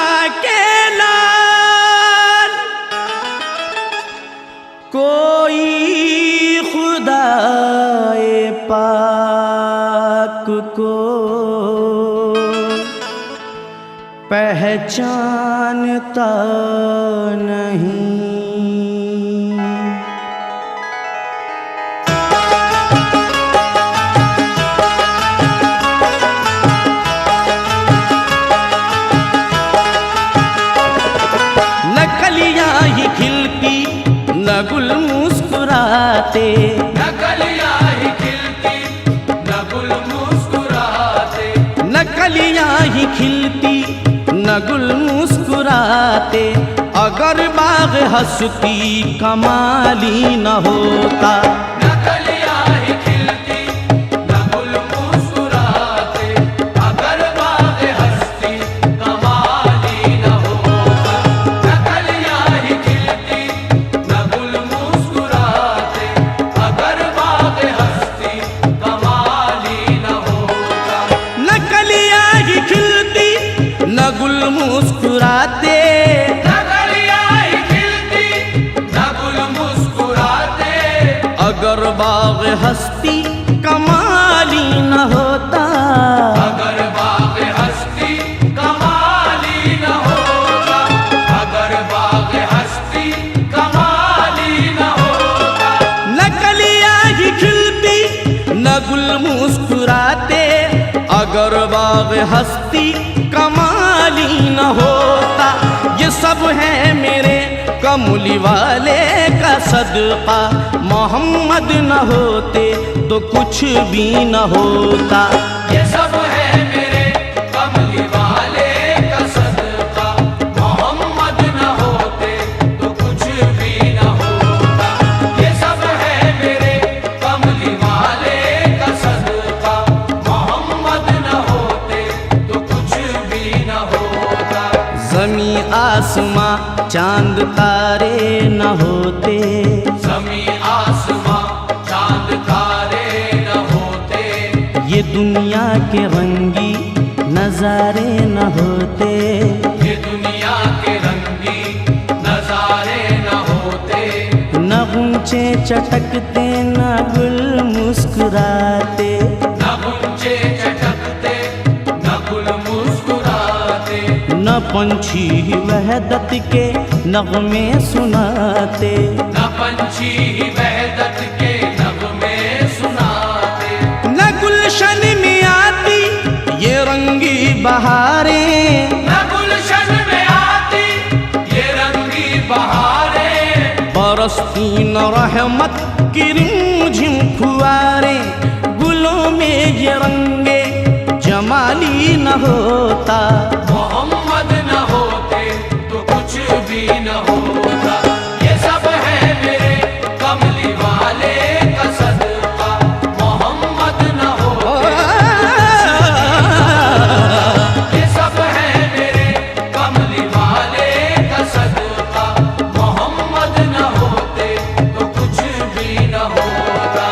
A: के लाल, कोई खुदाए पाक को पहचानता नहीं। न कलियां ही खिलती न गुल मुस्कुराते,
F: न कलियां ही खिलती न गुल मुस्कुराते,
A: न कलियां ही खिलती न गुल मुस्कुराते, अगर बाग हंसती कमाली न होता।
F: न कलियां ही खिलती न गुल मुस्कुराते, अगर बाग हंसती कमाली न होता। न कलियां ही खिलती न गुल मुस्कुराते, अगर बाग हंसती कमाली न होता।
A: न कलियां ही खिलती न गुल मुस्कुराते,
F: न कलियां ही खिलती न गुल मुस्कुराते,
A: अगर बाग हस्ती कमाली न होता।
F: अगर बाग हस्ती कमाली न होता, अगर बाग हस्ती कमाली न होता।
A: न कलियां ही खिलती न गुल मुस्कुराते, अगर बाग हस्ती कमाली न होता। ये सब है मेरे कमली वाले का सदका, मोहम्मद न होते तो कुछ भी न होता।
F: ये सब है मेरे कमली वाले का सदका, मोहम्मद न होते तो कुछ भी न होता। ये सब है मेरे कमली वाले का सदका, मोहम्मद न होते तो कुछ भी न होता।
A: ज़मीं आसमां चांद तारे न होते,
F: ज़मीं आसमां चांद तारे न होते,
A: ये दुनिया के रंगी नजारे न होते।
F: ये दुनिया के रंगी नजारे न होते।
A: न गुंचे चटकते न गुल मुस्कुराते,
F: न गुंजे चटकते न गुल मुस्कुराते,
A: न पंछी वहदत के नगमे सुनाते।
F: न पंछी वहदत के नगमे सुनाते,
A: न गुलशन में आती ये रंगी बहारें,
F: न गुलशन में आती ये रंगी बहारें।
A: बरसती न रहमत की रिमझिम फुआरे, गुलों में ये रंगे जमाली न होता।
F: मोहम्मद न होते तो कुछ भी न होता। ये सब है मेरे कमली वाले का सदका, मोहम्मद न होते ये सब है मेरे कमली वाले का सदका, मोहम्मद न होते तो कुछ भी न होता।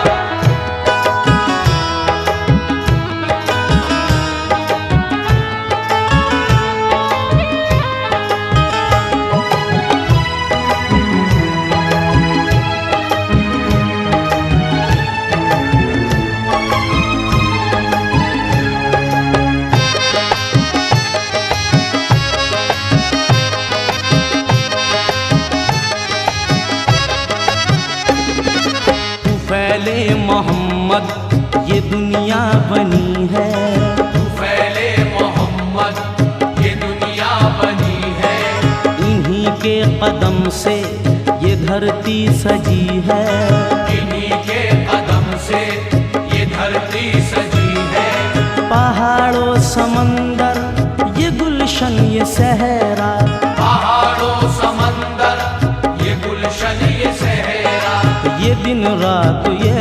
A: फैले मोहम्मद ये दुनिया बनी है,
F: फैले मोहम्मद ये दुनिया बनी है।
A: इन्हीं के कदम से ये धरती सजी है।
F: इन्हीं के कदम से ये धरती सजी है।
A: पहाड़ों समंदर ये गुलशन ये सहरा,
F: पहाड़ों समंदर ये गुलशन ये सहरा,
A: ये दिन रात ये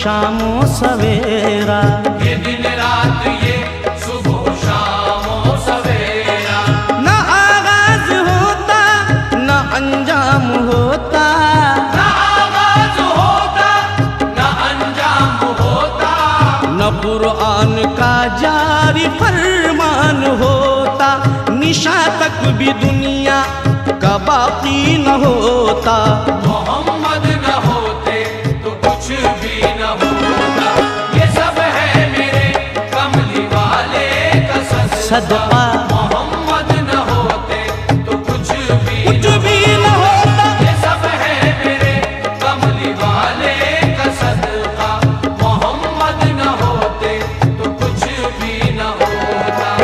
A: शामो सवेरा,
C: ये दिन रात ये सुबह शाम सवेरा,
A: न आगाज होता न अंजाम होता,
C: न आगाज होता न अंजाम होता,
A: न कुरान का जारी फरमान होता, निशा तक भी दुनिया का बाकी न होता।
C: मोहम्मद न होते तो कुछ भी न होता, ये सब है मेरे कमली वाले का
A: सदका,
C: मोहम्मद न होते तो कुछ भी
A: न होता।
C: ये सब है मेरे कमली वाले का सदका, मोहम्मद न होते तो कुछ भी न होता।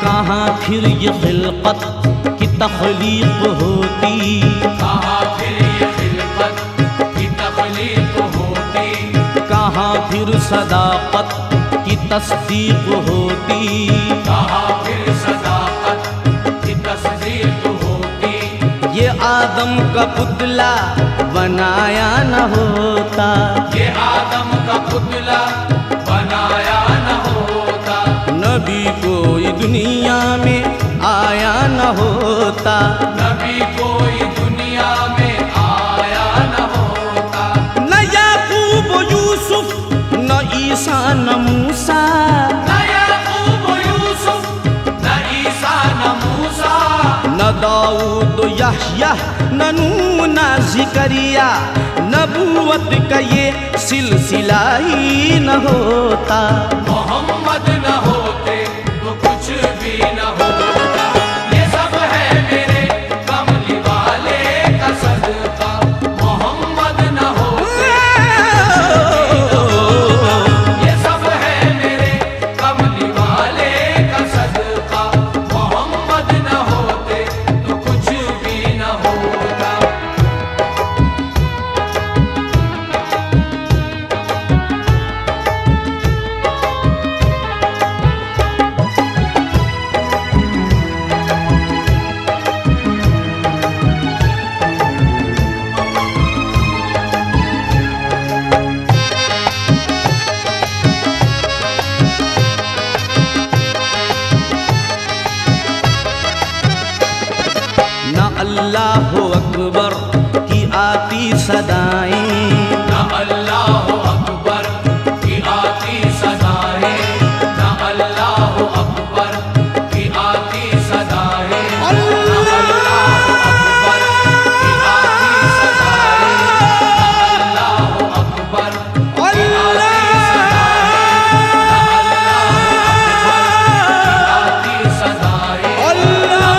A: कहाँ फिर ये खिलकत की तख्लीक होती,
C: कहाँ फिर ये खिलकत की तख्लीक होती,
A: कहाँ फिर सदाकत की तस्दीक होती,
C: कहाँ फिर सदाकत की तस्दीक होती,
A: ये आदम का पुतला बनाया न होता,
C: ये आदम का पुतला बनाया न होता,
A: नबी कोई दुनिया में आया न होता,
C: नबी कोई दुनिया में आया न होता,
A: न याकूब यूसुफ न ईसा न मूसा,
C: न याकूब यूसुफ न ईसा न मूसा,
A: न दाऊद यहया न नूह न ज़िकरिया, नबूवत का ये सिलसिला ही न होता।
C: मोहम्मद न होते तो कुछ भी न होता, ये सब है मेरे कमली वाले का सदका, मोहम्मद न होते ये सब है मेरे कमली वाले का सदका, मोहम्मद न होते तो कुछ भी न होता।
A: न अल्लाह अकबर की आती सदाएं,
C: न अल्लाह अकबर की आती सदाएं, न अल्लाह अकबर की आती सदाएं, न अल्लाह अकबर की आती सदाएं, न अल्लाह अकबर की आती सदाएं, न अल्लाह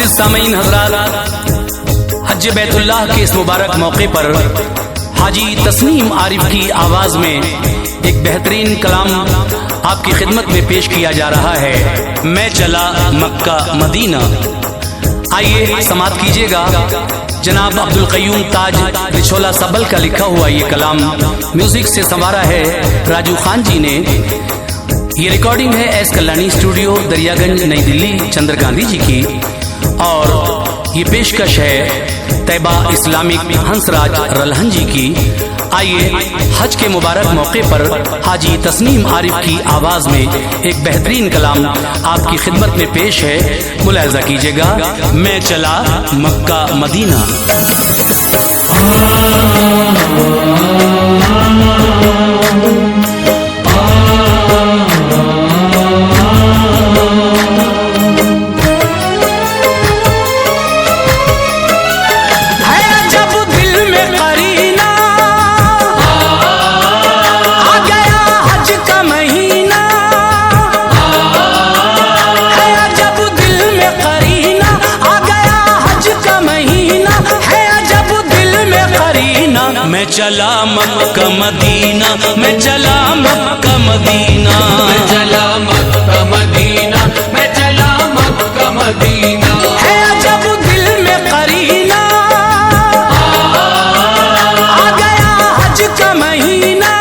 F: मुअज़्ज़िज़ सामीन हज़रात, हज बैतुल्लाह के इस मुबारक मौके पर हाजी तस्नीम आरिफ की आवाज में एक बेहतरीन कलाम आपकी खिदमत में पेश किया जा रहा है। मैं चला मक्का मदीना। आइए समात कीजिएगा। जनाब अब्दुल क़य्यूम ताज रिछोला सबल का लिखा हुआ ये कलाम म्यूजिक से संवारा है राजू खान जी ने। ये रिकॉर्डिंग है एस कल्याणी स्टूडियो दरियागंज नई दिल्ली चंद्र गांधी जी की, और ये पेशकश है तैबा इस्लामिक हंसराज रलहन जी की। आइए हज के मुबारक मौके पर हाजी तस्नीम आरिफ की आवाज में एक बेहतरीन कलाम आपकी खिदमत में पेश है, मुलाहिजा कीजिएगा। मैं चला मक्का मदीना। मैं चला मक्का मदीना, मैं चला मक्का मदीना,
C: मैं चला मक्का मदीना, मैं चला मक्का मदीना।
F: है अजब दिल में करीना, आ गया हज का महीना।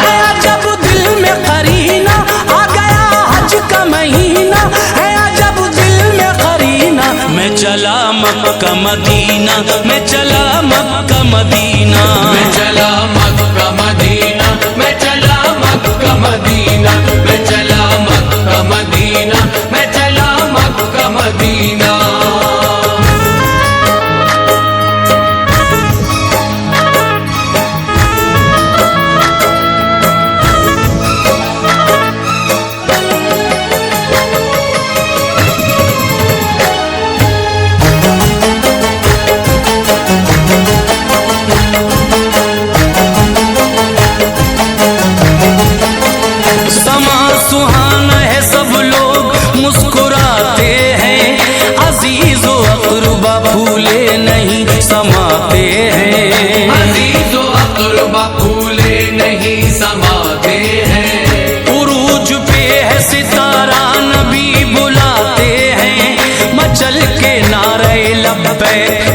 F: है अजब दिल में करीना, आ गया हज का महीना। है अजब दिल में करीना। मैं चला मक्का मदीना, मैं चला मक्का मदीना,
C: मैं चला मक्का मदीना, मैं चला मक्का मदीना, मैं चला मक्का मदीना, मैं चला मक्का मदीना।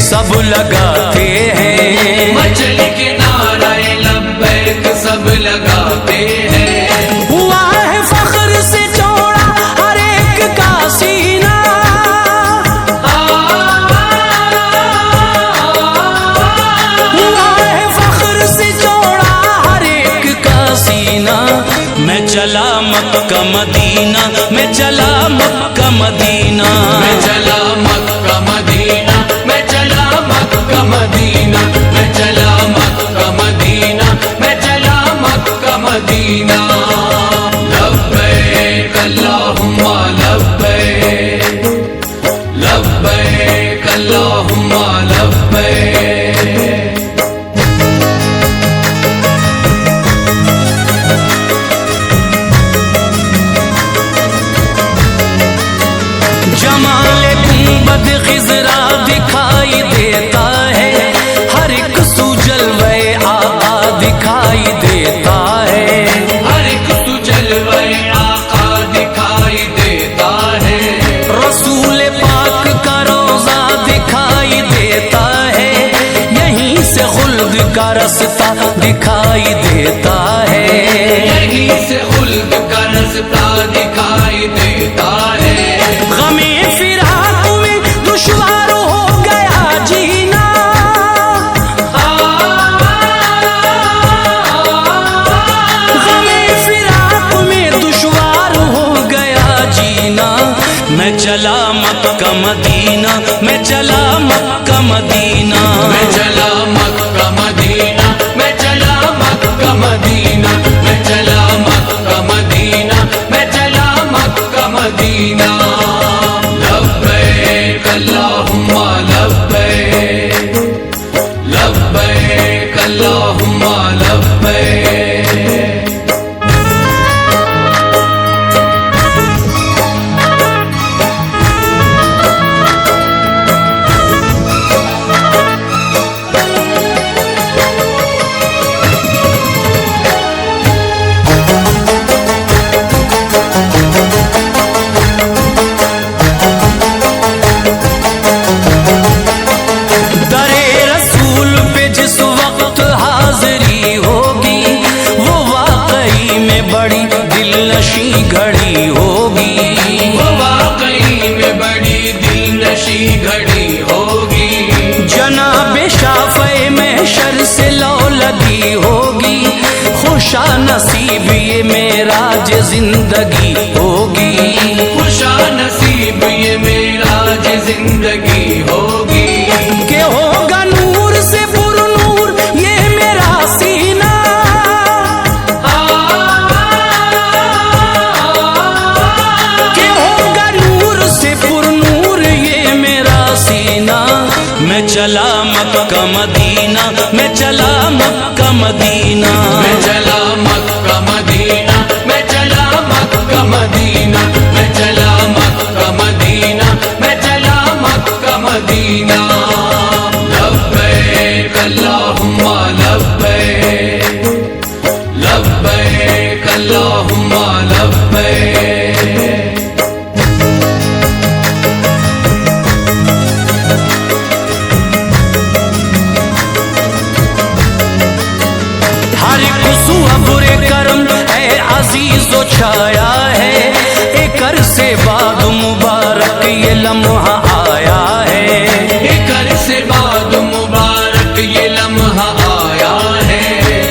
F: सब लगाते हैं,
C: मचल के नारे लब्बैक सब लगाते हैं।
F: हुआ है फख्र से चौड़ा हर एक का सीना। हुआ है फख्र से चौड़ा हर एक का सीना। मैं चला मक्का मदीना, मैं चला मक्का मदीना,
C: मैं चला मक्का मदीना, मैं चला मक्का मदीना, मैं चला मक्का मदीना, मैं चला मक्का मदीना। लब्बैक अल्लाहुम्मा लब्बैक, लब्बैक अल्लाहुम्मा लब्बैक।
F: जमाले गुंबद खिजरा दिखाई देता है, हर एक सुजलवे आका दिखाई देता है।
C: हर एक सुजलवे आका दिखाई देता है।
F: रसूल पाक का रोजा दिखाई देता है, यहीं से खुल्द का रास्ता दिखाई देता है।
C: यहीं से खुल्द का रास्ता दिखाई देता है।
F: गमे फिराक में दुश्वार हो गया जीना। गमे फिराक में दुश्वार हो गया जीना। मैं चला मक्का मदीना, मैं चला मक्का मदीना,
C: मैं चला मक्का मदीना, मैं चला मक्का मदीना, मैं चला मक्का मदीना, मैं चला मक्का मदीना। लब्बैक अल्लाहुम्मा लब्बैक, लब्बैक अल्लाहुम्मा लब्बैक।
F: लगी होगी, खुशा नसीब ये मेरा जे जिंदगी होगी,
C: खुशा नसीब ये मेरा जे जिंदगी होगी।
F: के होगा नूर से पुरनूर ये मेरा सीना, के होगा नूर से पुरनूर ये मेरा सीना। मैं चला मक्का मदीना, मैं चला मक्का मदीना,
C: मैं चला मक्का मदीना, मैं चला मक्का मदीना, मैं चला मक्का मदीना, मैं चला मक्का मदीना। लब्बैक अल्लाहुम्मा लब्बैक, लब्बैक अल्लाहुम्मा लब्बैक।
F: हर कुसुआ बुरे कर्म है अजीजो छाया है, एक से बाद मुबारक ये लम्हा आया है,
C: एक से बाद मुबारक ये लम्हा आया है।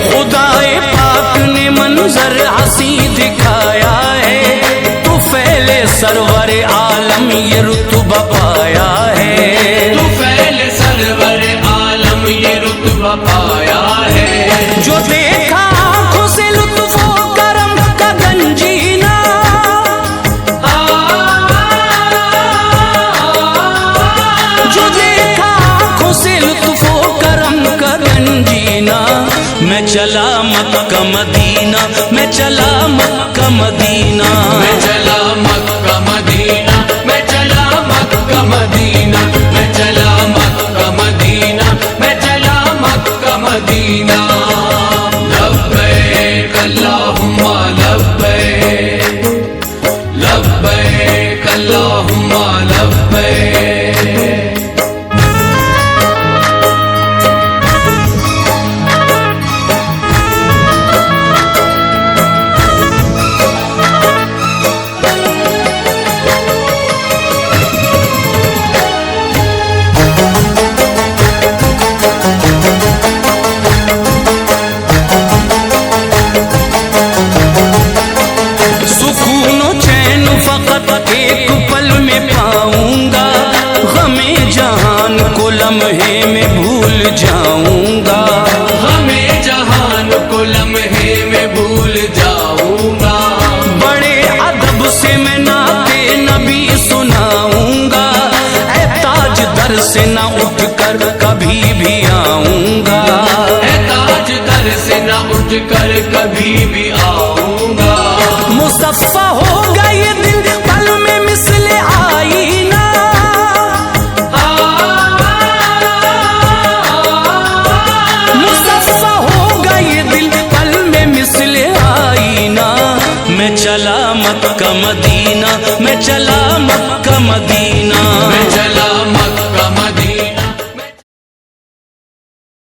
F: खुदाए पाक ने मंजर हंसी दिखाया है, तू फैले सरवर आलम ये रुतबा पाया है,
C: तू फैल सरवर आलम ये रुतबा पाया है।
F: जो देखा आंखों से लुत्फो करम का गंजीना, जो देखा आंखों से लुत्फो करम का गंजीना। मैं चला मक्का मदीना, मैं चला मक्का मदीना,
C: मैं चला मक्का मदीना, मैं चला मक्का मदीना, मैं चला मक्का मदीना, मैं चला मक्का मदीना। लब्बैक अल्लाहुम्मा लब्बैक, लब्बैक अल्लाहुम्मा लब्बैक।
F: सुकूनो चैन फकत एक पल में पाऊंगा, गमे जहान को लम्हे में भूल जाऊंगा,
C: हमें जहान को लम्हे में भूल जाऊंगा।
F: बड़े अदब से मैं नाते नबी सुनाऊंगा, ऐ ताज दर से न उठ कर कभी भी आऊंगा,
C: है ताज दर से न उठ कर कभी भी आऊंगा।
F: मुसफ़्फ़ा होगा ये दिल पल में मिसले आईना, मुसफ़्फ़ा होगा ये दिल पल में मिसले आईना। मैं चला मक्का मदीना, मैं चला मक्का मदीना,
C: मैं चला